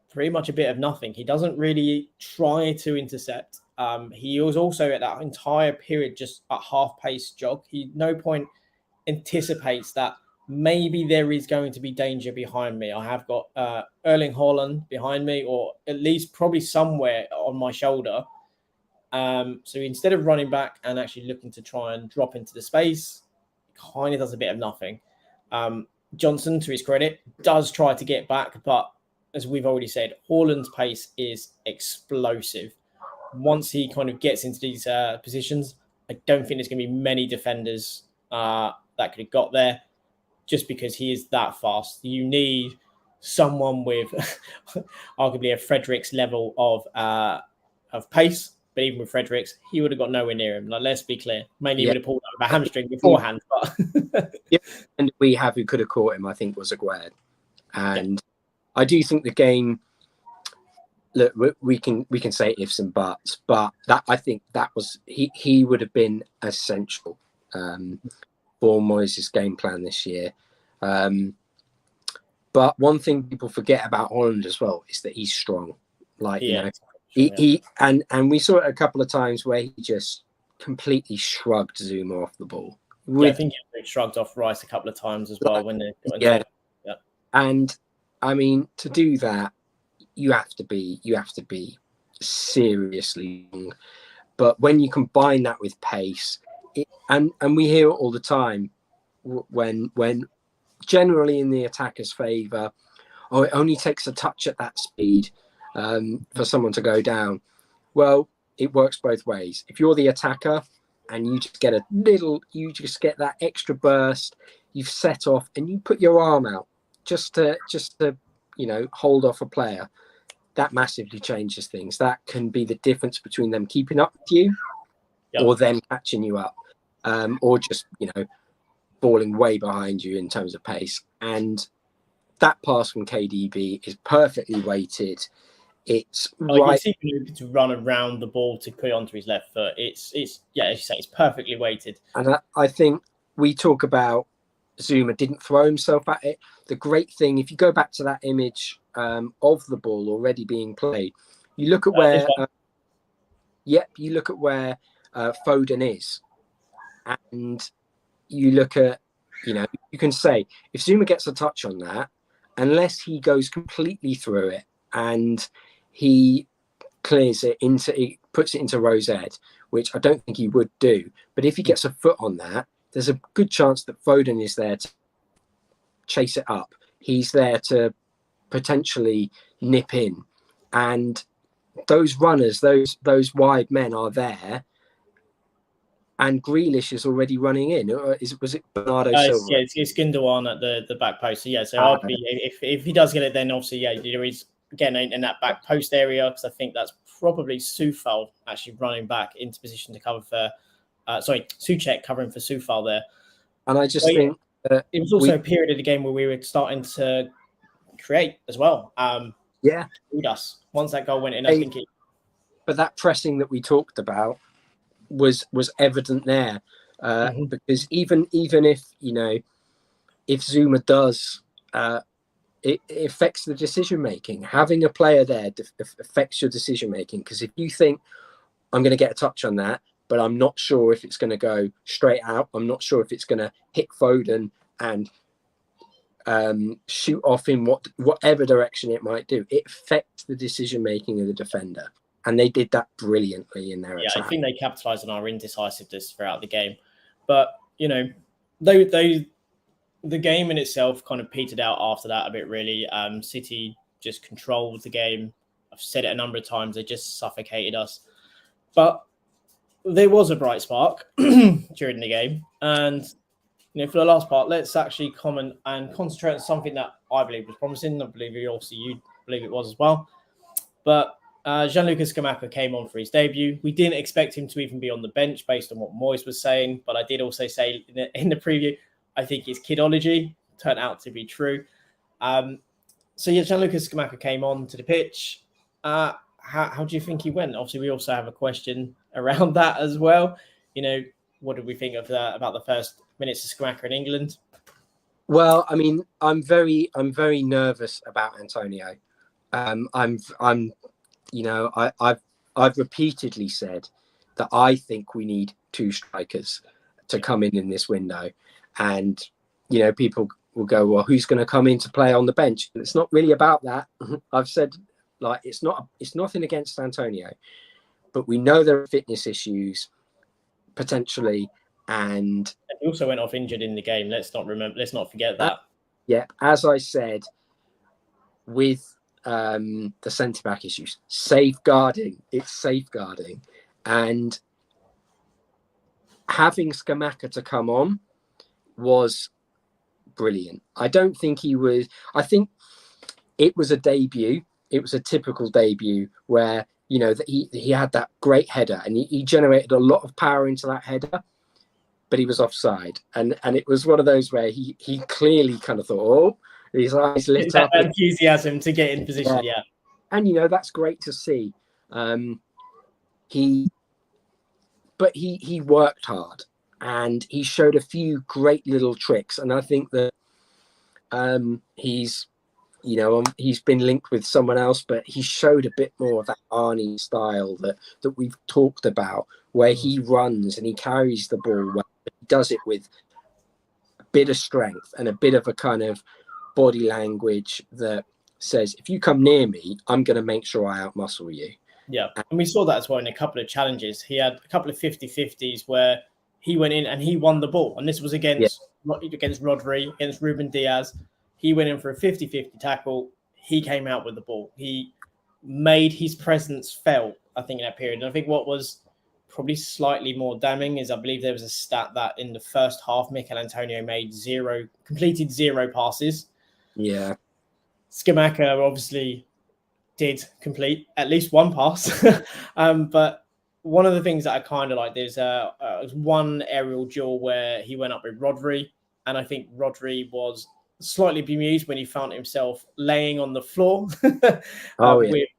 pretty much a bit of nothing. He doesn't really try to intercept. He was also at that entire period just at half-pace jog. He no point anticipates that maybe there is going to be danger behind me. I have got Erling Haaland behind me, or at least probably somewhere on my shoulder. So instead of running back and actually looking to try and drop into the space, kind of does a bit of nothing. Johnson, to his credit, does try to get back, but as we've already said, Haaland's pace is explosive. Once he kind of gets into these positions, I don't think there's going to be many defenders that could have got there, just because he is that fast. You need someone with arguably a Fredericks level of pace. But even with Fredericks, he would have got nowhere near him. Like, let's be clear. Mainly he would have pulled out a hamstring beforehand. But and we have who could have caught him, I think, was Aguerd. And I do think the game, look, we can say ifs and buts, but that I think that was he would have been essential for Moyes' game plan this year. But one thing people forget about Holland as well is that he's strong. Like, Yeah, and we saw it a couple of times where he just completely shrugged Zuma off the ball. I think he shrugged off Rice a couple of times as well when they got yeah. And I mean, to do that, you have to be seriously long. But when you combine that with pace, and we hear it all the time when generally in the attacker's favour, it only takes a touch at that speed for someone to go down. Well, it works both ways. If you're the attacker and you just get that extra burst, you've set off and you put your arm out just to hold off a player, that massively changes things. That can be the difference between them keeping up with you or them catching you up, or just falling way behind you in terms of pace. And that pass from KDB is perfectly weighted. It's right. You see him to run around the ball to put it onto his left foot. It's as you say, it's perfectly weighted. And I think we talk about Zuma didn't throw himself at it. The great thing, if you go back to that image of the ball already being played, you look at where Foden is, and you look at, you can say if Zuma gets a touch on that, unless he goes completely through it and he clears it puts it into Rosette, which I don't think he would do. But if he gets a foot on that, there's a good chance that Foden is there to chase it up. He's there to potentially nip in. And those runners, those wide men are there. And Grealish is already running in. Was it Bernardo Silva? Yeah, it's Gundogan at the back post. So yeah, so arguably, if he does get it, then obviously there is again in that back post area, because I think that's probably Soufal actually running back into position to cover for. Souček covering for Soufal there. And I just think it was also a period of the game where we were starting to create as well. Us once that goal went in, I think it. But that pressing that we talked about was evident there, because even if Zuma does, it affects the decision making. Having a player there affects your decision making, because if you think I'm going to get a touch on that, but I'm not sure if it's going to go straight out, I'm not sure if it's going to hit Foden and shoot off in whatever direction it might do, it affects the decision making of the defender. And they did that brilliantly in their attack. I think they capitalised on our indecisiveness throughout the game. But, the game in itself kind of petered out after that a bit, really. City just controlled the game. I've said it a number of times. They just suffocated us. But there was a bright spark during the game. And, for the last part, let's actually comment and concentrate on something that I believe was promising. I believe you believe it was as well. But Gianluca Scamacca came on for his debut. We didn't expect him to even be on the bench based on what Moyes was saying, but I did also say in the preview, I think his kidology turned out to be true. Gianluca Scamacca came on to the pitch. How do you think he went? Obviously, we also have a question around that as well. What did we think of about the first minutes of Scamacca in England? Well, I mean, I'm very nervous about Antonio. I've repeatedly said that I think we need two strikers to come in this window, and people will go, well, who's going to come in to play on the bench? And it's not really about that. I've said, it's nothing against Antonio, but we know there are fitness issues potentially, and he also went off injured in the game. Let's not forget that. As I said, with the centre-back issues, safeguarding, and having Scamacca to come on was brilliant. I think it was a debut. It was a typical debut where that he had that great header, and he generated a lot of power into that header, but he was offside, and it was one of those where he clearly kind of thought, his eyes lit up. Enthusiasm to get in position, And that's great to see. He worked hard, and he showed a few great little tricks, and I think that he's he's been linked with someone else, but he showed a bit more of that Arnie style that we've talked about, where he runs and he carries the ball well. He does it with a bit of strength and a bit of a kind of body language that says, if you come near me, I'm going to make sure I outmuscle you. Yeah, and we saw that as well in a couple of challenges. He had a couple of 50-50s where he went in and he won the ball. And this was against Rodri, against Ruben Diaz. He went in for a 50-50 tackle. He came out with the ball. He made his presence felt, I think, in that period. And I think what was probably slightly more damning is I believe there was a stat that in the first half, Mikel Antonio completed zero passes. Yeah. Scamacca obviously did complete at least one pass. But one of the things that I kind of like, there's one aerial duel where he went up with Rodri, and I think Rodri was slightly bemused when he found himself laying on the floor with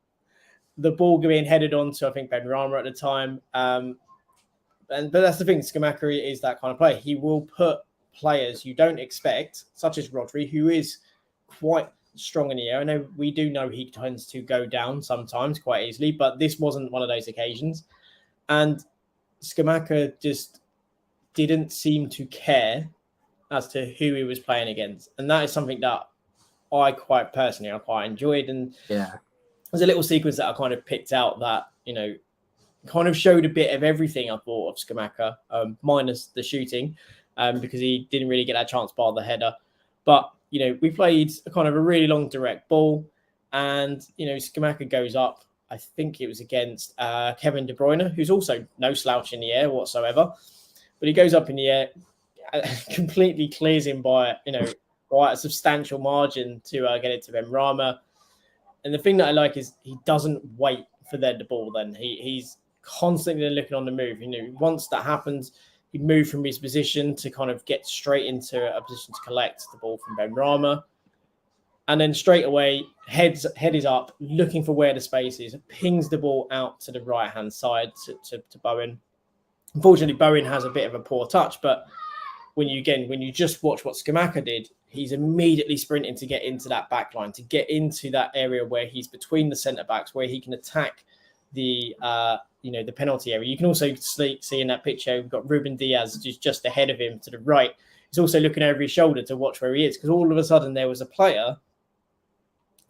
the ball being headed on to, I think, Benrahma at the time. But that's the thing, Scamacca is that kind of player. He will put players you don't expect, such as Rodri, who is quite strong in the air. I know we do know he tends to go down sometimes quite easily, but this wasn't one of those occasions. And Scamacca just didn't seem to care as to who he was playing against. And that is something that I quite enjoyed. And there's a little sequence that I kind of picked out that, kind of showed a bit of everything I thought of Scamacca, minus the shooting, because he didn't really get that chance bar the header. But, we played a kind of a really long direct ball, and, Scamacca goes up. I think it was against Kevin De Bruyne, who's also no slouch in the air whatsoever. But he goes up in the air, completely clears him by, quite a substantial margin to get it to Benrahma. And the thing that I like is he doesn't wait for the ball then. He's constantly looking on the move. Once that happens, he moved from his position to kind of get straight into a position to collect the ball from Benrahma. And then straight away, head is up, looking for where the space is, pings the ball out to the right-hand side to Bowen. Unfortunately, Bowen has a bit of a poor touch, but when you just watch what Scamacca did, he's immediately sprinting to get into that back line, to get into that area where he's between the centre-backs, where he can attack the penalty area. You can also see in that picture, we've got Ruben Diaz just ahead of him to the right. He's also looking over his shoulder to watch where he is, because all of a sudden there was a player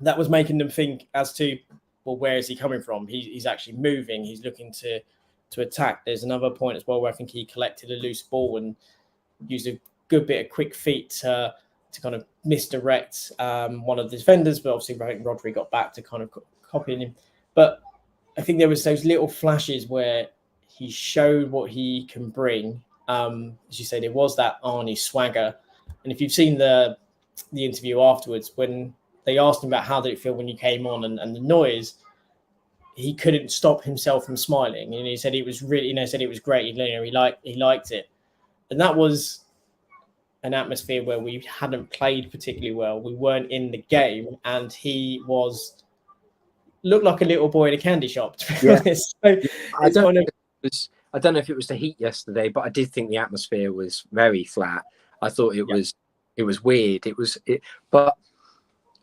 that was making them think as to, well, where is he coming from? He's actually moving. He's looking to attack. There's another point as well where I think he collected a loose ball and used a good bit of quick feet to kind of misdirect one of the defenders, but obviously I think Rodri got back to kind of copying him. But I think there was those little flashes where he showed what he can bring. As you say, there was that Arnie swagger. And if you've seen the interview afterwards, when they asked him about how did it feel when you came on and the noise, he couldn't stop himself from smiling. And he said it was really, said it was great. He liked it. And that was an atmosphere where we hadn't played particularly well. We weren't in the game, and he looked like a little boy in a candy shop, to be honest. So I don't know if it was the heat yesterday, but I did think the atmosphere was very flat. I thought it was weird. But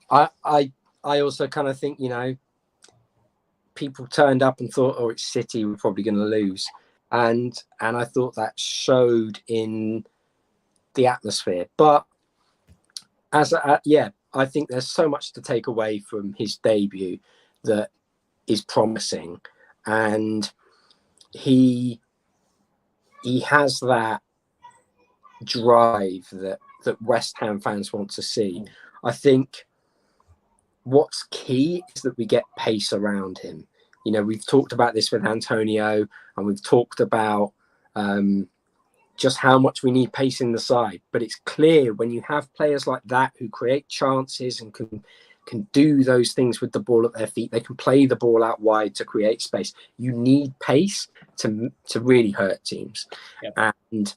I also kind of think, people turned up and thought, oh, it's City, we're probably going to lose. And I thought that showed in the atmosphere. But I think there's so much to take away from his debut that is promising. And he has that drive that West Ham fans want to see. I think what's key is that we get pace around him. We've talked about this with Antonio, and we've talked about just how much we need pace in the side. But it's clear when you have players like that who create chances and can do those things with the ball at their feet, they can play the ball out wide to create space. You need pace to really hurt teams. Yep. And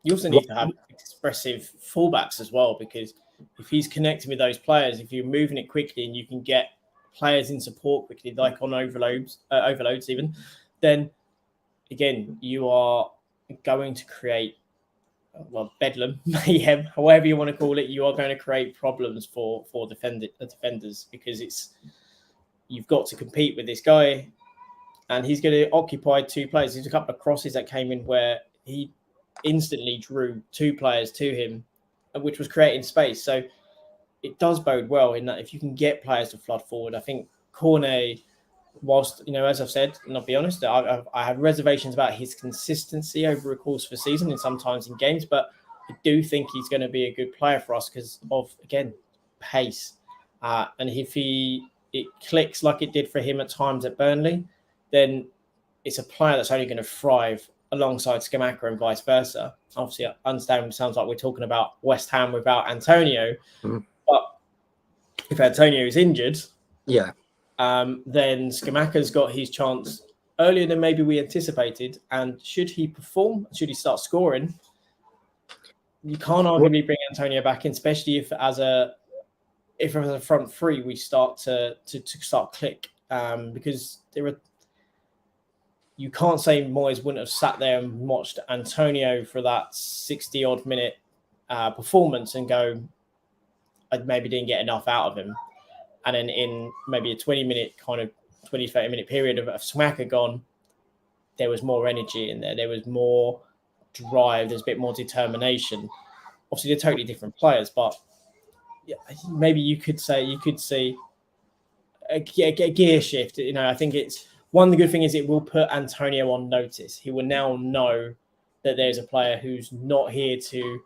you also need to have expressive fullbacks as well, because if he's connecting with those players, if you're moving it quickly and you can get players in support quickly, like on overloads even, then again, you are going to create bedlam, mayhem, however you want to call it, you are going to create problems for defenders, because you've got to compete with this guy, and he's going to occupy two players. There's a couple of crosses that came in where he instantly drew two players to him, which was creating space. So it does bode well in that if you can get players to flood forward. I think Cornet, whilst, as I've said, and I'll be honest, I have reservations about his consistency over a course of a season and sometimes in games, but I do think he's going to be a good player for us because of, again, pace. And if it clicks like it did for him at times at Burnley, then it's a player that's only going to thrive alongside Scamacca and vice versa. Obviously, I understand it sounds like we're talking about West Ham without Antonio, but if Antonio is injured, then Scamacca's got his chance earlier than maybe we anticipated. And should he perform, should he start scoring, you can't arguably bring Antonio back in, especially if as a front three we start to start click, because you can't say Moyes wouldn't have sat there and watched Antonio for that 60-odd minute performance and go, I maybe didn't get enough out of him. And then in maybe a 20-minute kind of 20, 30-minute period of Scamacca gone, there was more energy in there. There was more drive. There's a bit more determination. Obviously, they're totally different players, but maybe you could see a gear shift. I think it's one. The good thing is it will put Antonio on notice. He will now know that there's a player who's not here to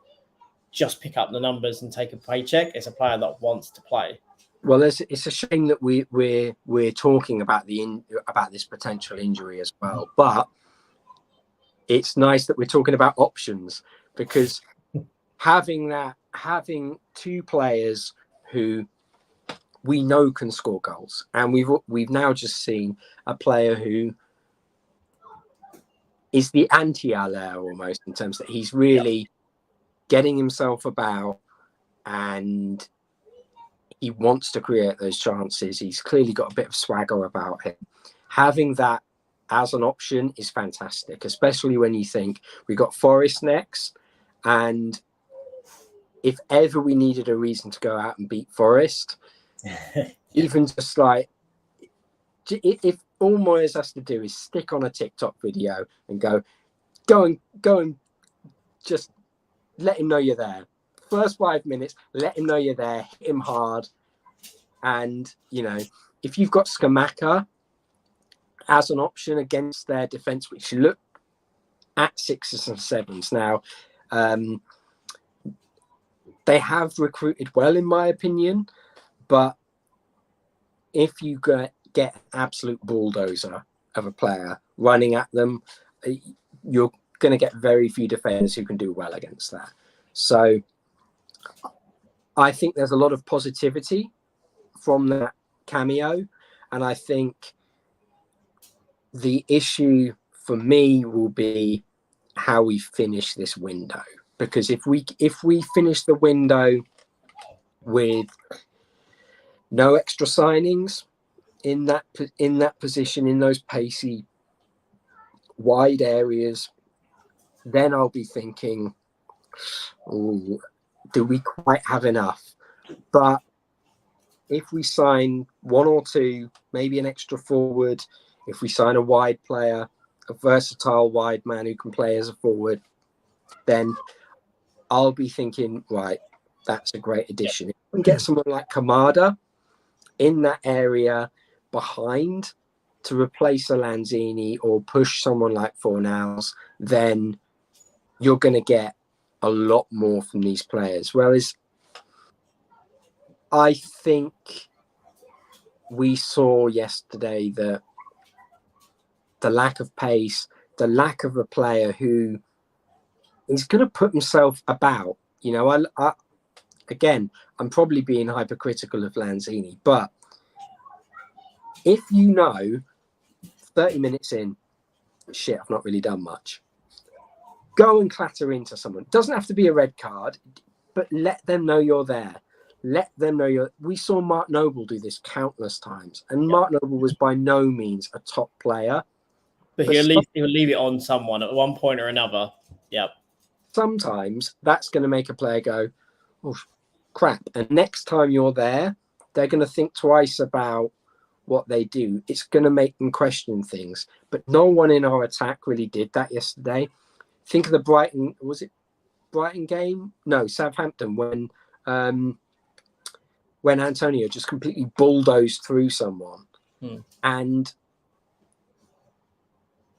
just pick up the numbers and take a paycheck. It's a player that wants to play. Well, it's a shame that we're talking about about this potential injury as well, but it's nice that we're talking about options, because having two players who we know can score goals, and we've now just seen a player who is the anti-Haller almost, in terms that he's really getting himself about and he wants to create those chances. He's clearly got a bit of swagger about him. Having that as an option is fantastic, especially when you think we got Forest next. And if ever we needed a reason to go out and beat Forest, even just like, if all Moyes has to do is stick on a TikTok video and go and just let him know you're there. First 5 minutes, let him know you're there, hit him hard. And, if you've got Scamacca as an option against their defence, which look at 6s and 7s now, they have recruited well, in my opinion. But if you get an absolute bulldozer of a player running at them, you're going to get very few defenders who can do well against that. So I think there's a lot of positivity from that cameo. And I think the issue for me will be how we finish this window. Because if we finish the window with no extra signings in that position, in those pacey wide areas, then I'll be thinking, do we quite have enough? But if we sign one or two, maybe an extra forward, if we sign a wide player, a versatile wide man who can play as a forward, then I'll be thinking, right, that's a great addition. If we can get someone like Kamada in that area behind to replace a Lanzini or push someone like Fornals, then you're going to get a lot more from these players. Whereas I think we saw yesterday that the lack of pace, the lack of a player who is going to put himself about. I'm probably being hypercritical of Lanzini, but if 30 minutes in, shit, I've not really done much, go and clatter into someone. Doesn't have to be a red card, but let them know you're there. Let them know we saw Mark Noble do this countless times, and Mark Noble was by no means a top player. But he'll leave it on someone at one point or another. Yep. sometimes that's going to make a player go, oh, crap. And next time you're there, they're going to think twice about what they do. It's going to make them question things. But no one in our attack really did that yesterday. Think of the Brighton, was it Brighton game? No, Southampton, when Antonio just completely bulldozed through someone. And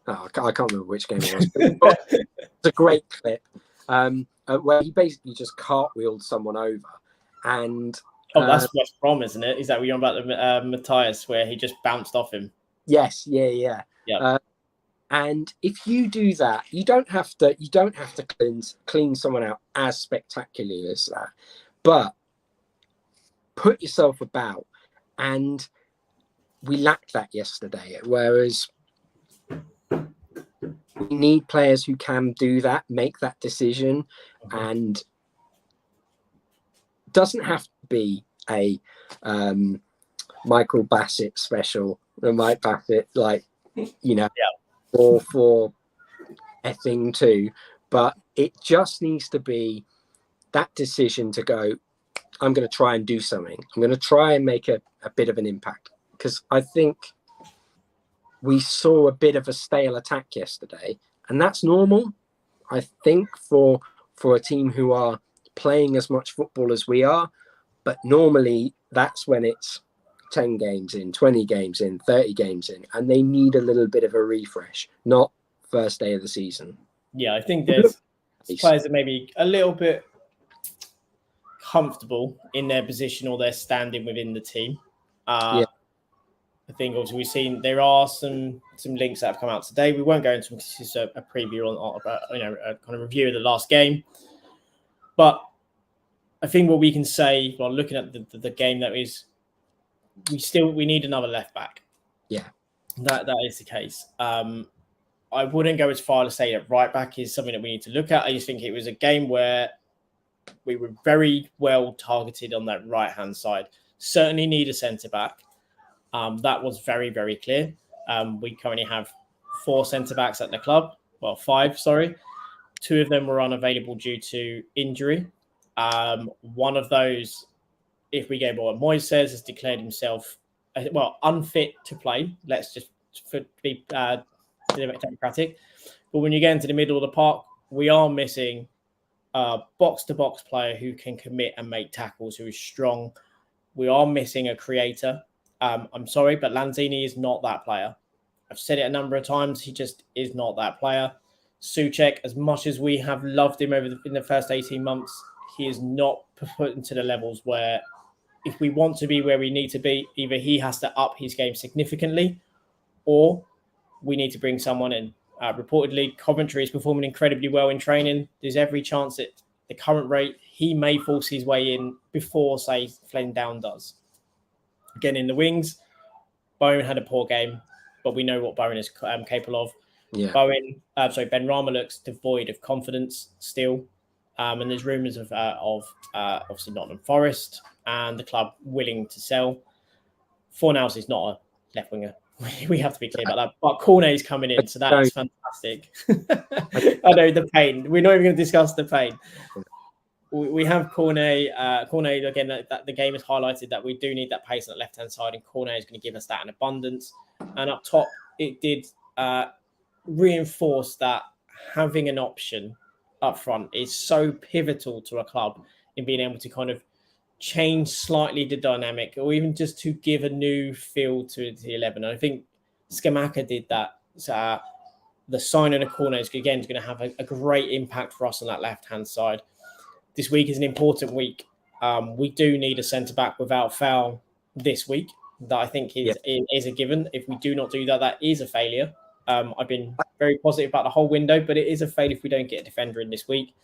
I can't remember which game it was. But it's a great clip where he basically just cartwheeled someone over. And that's West Brom, isn't it? Is that what you're on about, the Matthias, where he just bounced off him? Yes, yeah. And if you do that, you don't have to clean someone out as spectacularly as that, but put yourself about. And we lacked that yesterday. Whereas we need players who can do that, make that decision, and doesn't have to be a Michael Bassett special, or Mike Bassett, or for effing too, but it just needs to be that decision to go, I'm going to try and do something. I'm going to try and make a bit of an impact, because I think we saw a bit of a stale attack yesterday, and that's normal. I think for a team who are playing as much football as we are, but normally that's when it's 10 games in, 20 games in, 30 games in, and they need a little bit of a refresh, not first day of the season. Yeah, I think there's players that may be a little bit comfortable in their position or their standing within the team. I think obviously we've seen there are some links that have come out today. We won't go into them because it's a preview on a kind of review of the last game. But I think what we can say while looking at the game, that is, we need another left back. Yeah, that is the case. I wouldn't go as far to say that right back is something that we need to look at. I just think it was a game where we were very well targeted on that right hand side. Certainly need a centre back. That was very, very clear. We currently have 4 centre backs at the club. Well, 5, sorry. 2 of them were unavailable due to injury. One of those, if we go by what Moyes says, has declared himself unfit to play. Let's just be democratic. But when you get into the middle of the park, we are missing a box-to-box player who can commit and make tackles, who is strong. We are missing a creator. I'm sorry, but Lanzini is not that player. I've said it a number of times. He just is not that player. Souček, as much as we have loved him in the first 18 months, he is not put into the levels where, if we want to be where we need to be, either he has to up his game significantly, or we need to bring someone in. Reportedly, Coventry is performing incredibly well in training. There's every chance that the current rate, he may force his way in before, say, Flynn Down does. Again, in the wings, Bowen had a poor game, but we know what Bowen is capable of. Yeah. Benrahma looks devoid of confidence still. And there's rumours of obviously Nottingham Forest and the club willing to sell. Fornals is not a left winger. We have to be clear about that. But Cornet is coming in, so that's fantastic. I know the pain. We're not even going to discuss the pain. We have Cornet. Cornet, again, that the game has highlighted that we do need that pace on the left-hand side, and Cornet is going to give us that in abundance. And up top, it did reinforce that having an option up front is so pivotal to a club in being able to kind of change slightly the dynamic, or even just to give a new feel to the 11. And I think Scamacca did that. The signing of Cornet is going to have a great impact for us on that left-hand side. This week is an important week. We do need a centre-back without foul this week. That I think is a given. If we do not do that, that is a failure. I've been very positive about the whole window, but it is a failure if we don't get a defender in this week.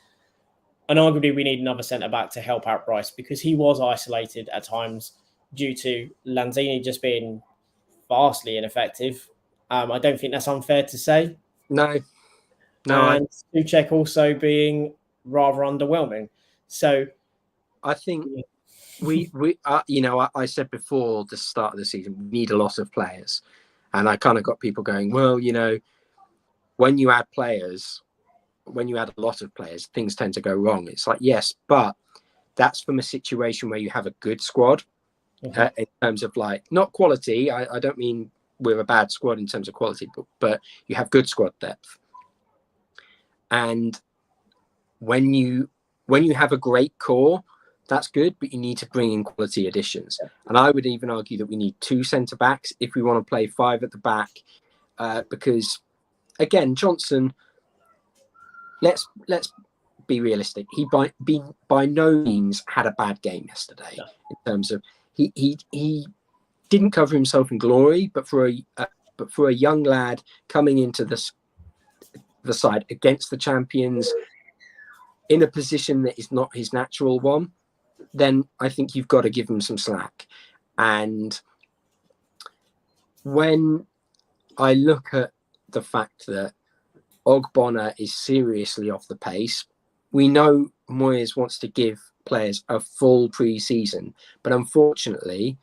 And arguably, we need another centre-back to help out Bryce, because he was isolated at times due to Lanzini just being vastly ineffective. I don't think that's unfair to say. No. And Souček also being rather underwhelming. So I think we I said before the start of the season, we need a lot of players. And I kind of got people going, well, when you add players, when you add a lot of players, things tend to go wrong. It's like, yes, but that's from a situation where you have a good squad in terms of like, not quality. I don't mean we're a bad squad in terms of quality, but you have good squad depth. And when you have a great core, that's good, but you need to bring in quality additions. And I would even argue that we need 2 centre backs if we want to play 5 at the back, because again, Johnson, let's be realistic. He by no means had a bad game yesterday in terms of he didn't cover himself in glory, but for a young lad coming into the side against the champions in a position that is not his natural one, then I think you've got to give him some slack. And when I look at the fact that Ogbonna is seriously off the pace, we know Moyes wants to give players a full pre-season, but unfortunately,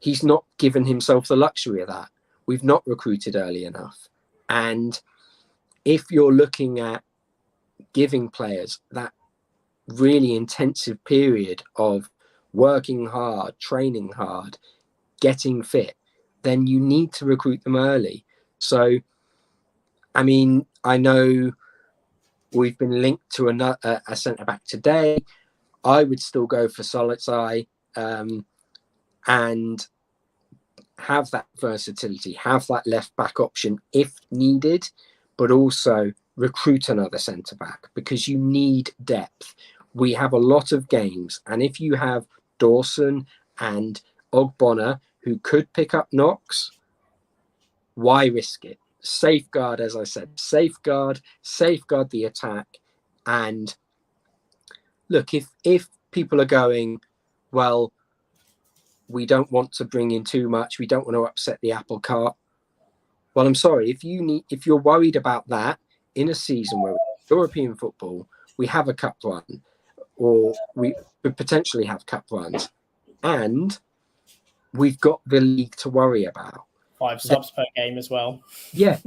he's not given himself the luxury of that. We've not recruited early enough. And if you're looking at giving players that really intensive period of working hard, training hard, getting fit, then you need to recruit them early. So, I mean, I know we've been linked to a centre-back today. I would still go for Solitsai and have that versatility, have that left-back option if needed, but also recruit another centre-back because you need depth. We have a lot of games, and if you have Dawson and Ogbonna who could pick up knocks, why risk it? Safeguard, as I said, safeguard the attack. And look, if people are going, well, we don't want to bring in too much, we don't want to upset the apple cart. Well, I'm sorry, if you're worried about that in a season where European football, we have a cup run, or we could potentially have cup runs, and we've got the league to worry about. 5 subs per game as well. Yeah,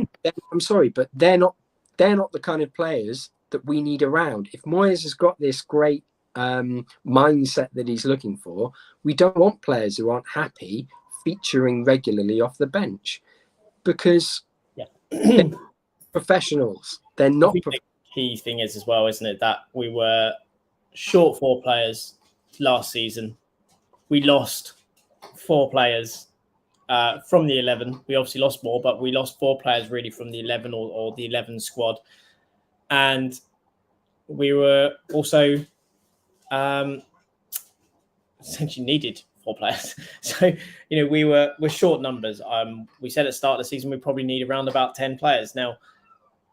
I'm sorry, but they're not the kind of players that we need around. If Moyes has got this great mindset that he's looking for, we don't want players who aren't happy featuring regularly off the bench, because they're professionals. They're not. The key thing is as well, isn't it, that we were short 4 players last season. We lost 4 players from the 11. We obviously lost more, but we lost 4 players really from the 11 or the 11 squad. And we were also essentially needed 4 players. So, we're short numbers. We said at the start of the season, we probably need around about 10 players. Now,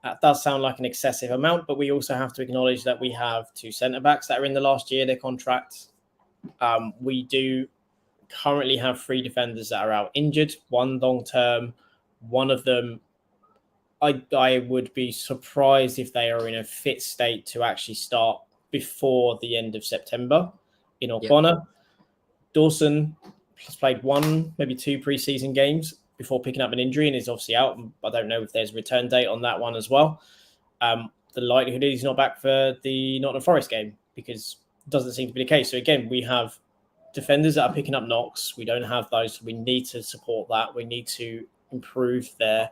that does sound like an excessive amount, but we also have to acknowledge that we have 2 centre-backs that are in the last year, their contracts. We do currently have 3 defenders that are out injured, 1 long-term. One of them, I would be surprised if they are in a fit state to actually start before the end of September in Ogbonna. Yep. Dawson has played 1, maybe 2 pre-season games before picking up an injury and is obviously out. I don't know if there's a return date on that one as well. The likelihood is he's not back for the Nottingham Forest game because it doesn't seem to be the case. So again, we have defenders that are picking up knocks. We don't have those. We need to support that. We need to improve there.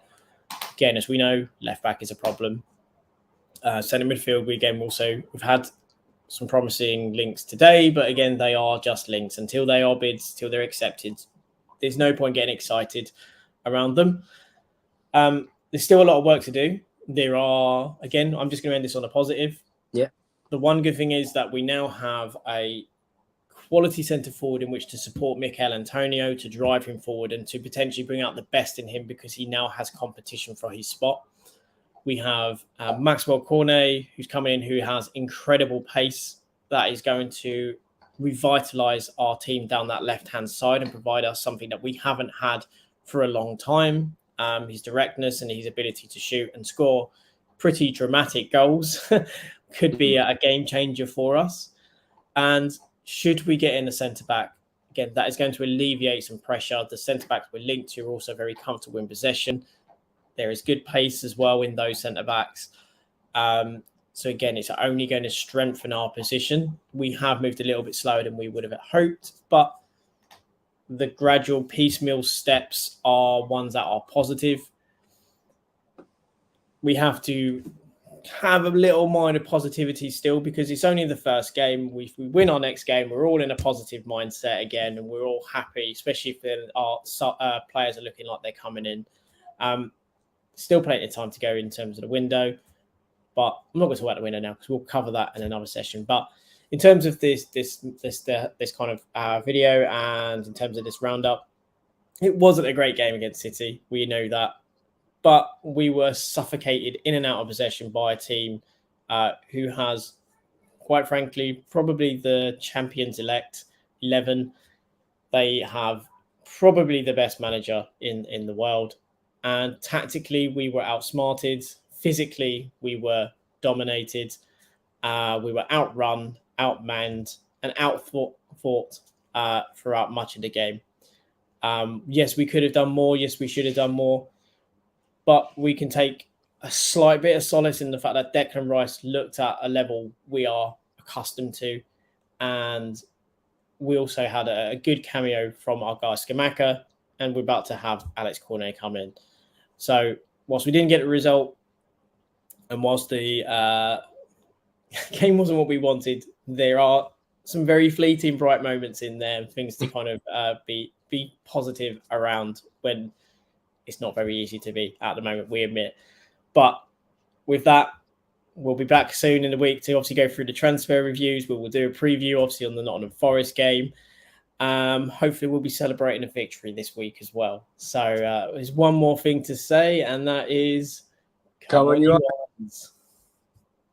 Again, as we know, left back is a problem. Centre midfield, we've had some promising links today, but again, they are just links. Until they are bids, till they're accepted, there's no point getting excited around them. There's still a lot of work to do. I'm just going to end this on a positive. Yeah. The one good thing is that we now have a quality centre forward in which to support Mikel Antonio, to drive him forward and to potentially bring out the best in him because he now has competition for his spot. We have Maxwell Cornet, who's coming in, who has incredible pace that is going to revitalise our team down that left-hand side and provide us something that we haven't had for a long time. His directness and his ability to shoot and score pretty dramatic goals could be a game changer for us. And should we get in a centre-back, again, that is going to alleviate some pressure. The centre-backs we're linked to are also very comfortable in possession. There is good pace as well in those centre-backs. So again, it's only going to strengthen our position. We have moved a little bit slower than we would have hoped, but the gradual piecemeal steps are ones that are positive. We have to have a little minor positivity still because it's only the first game. If we win our next game, we're all in a positive mindset again, and we're all happy, especially if our players are looking like they're coming in. Still plenty of time to go in terms of the window, but I'm not going to talk about the window now because we'll cover that in another session. But in terms of this kind of video and in terms of this roundup, it wasn't a great game against City. We know that. But we were suffocated in and out of possession by a team who has, quite frankly, probably the champions-elect 11. They have probably the best manager in the world. And tactically, we were outsmarted. Physically, we were dominated. We were outrun, outmanned, and outfought throughout much of the game. Yes, we could have done more. Yes, we should have done more. But we can take a slight bit of solace in the fact that Declan Rice looked at a level we are accustomed to. And we also had a good cameo from our guy Scamacca, and we're about to have Alex Cornet come in. So whilst we didn't get the result, and whilst the game wasn't what we wanted, there are some very fleeting bright moments in there, things to kind of be positive around when it's not very easy to be at the moment, we admit. But with that, we'll be back soon in the week to obviously go through the transfer reviews. We will do a preview, obviously, on the Nottingham Forest game. Hopefully, we'll be celebrating a victory this week as well. So there's one more thing to say, and that is... Come on, you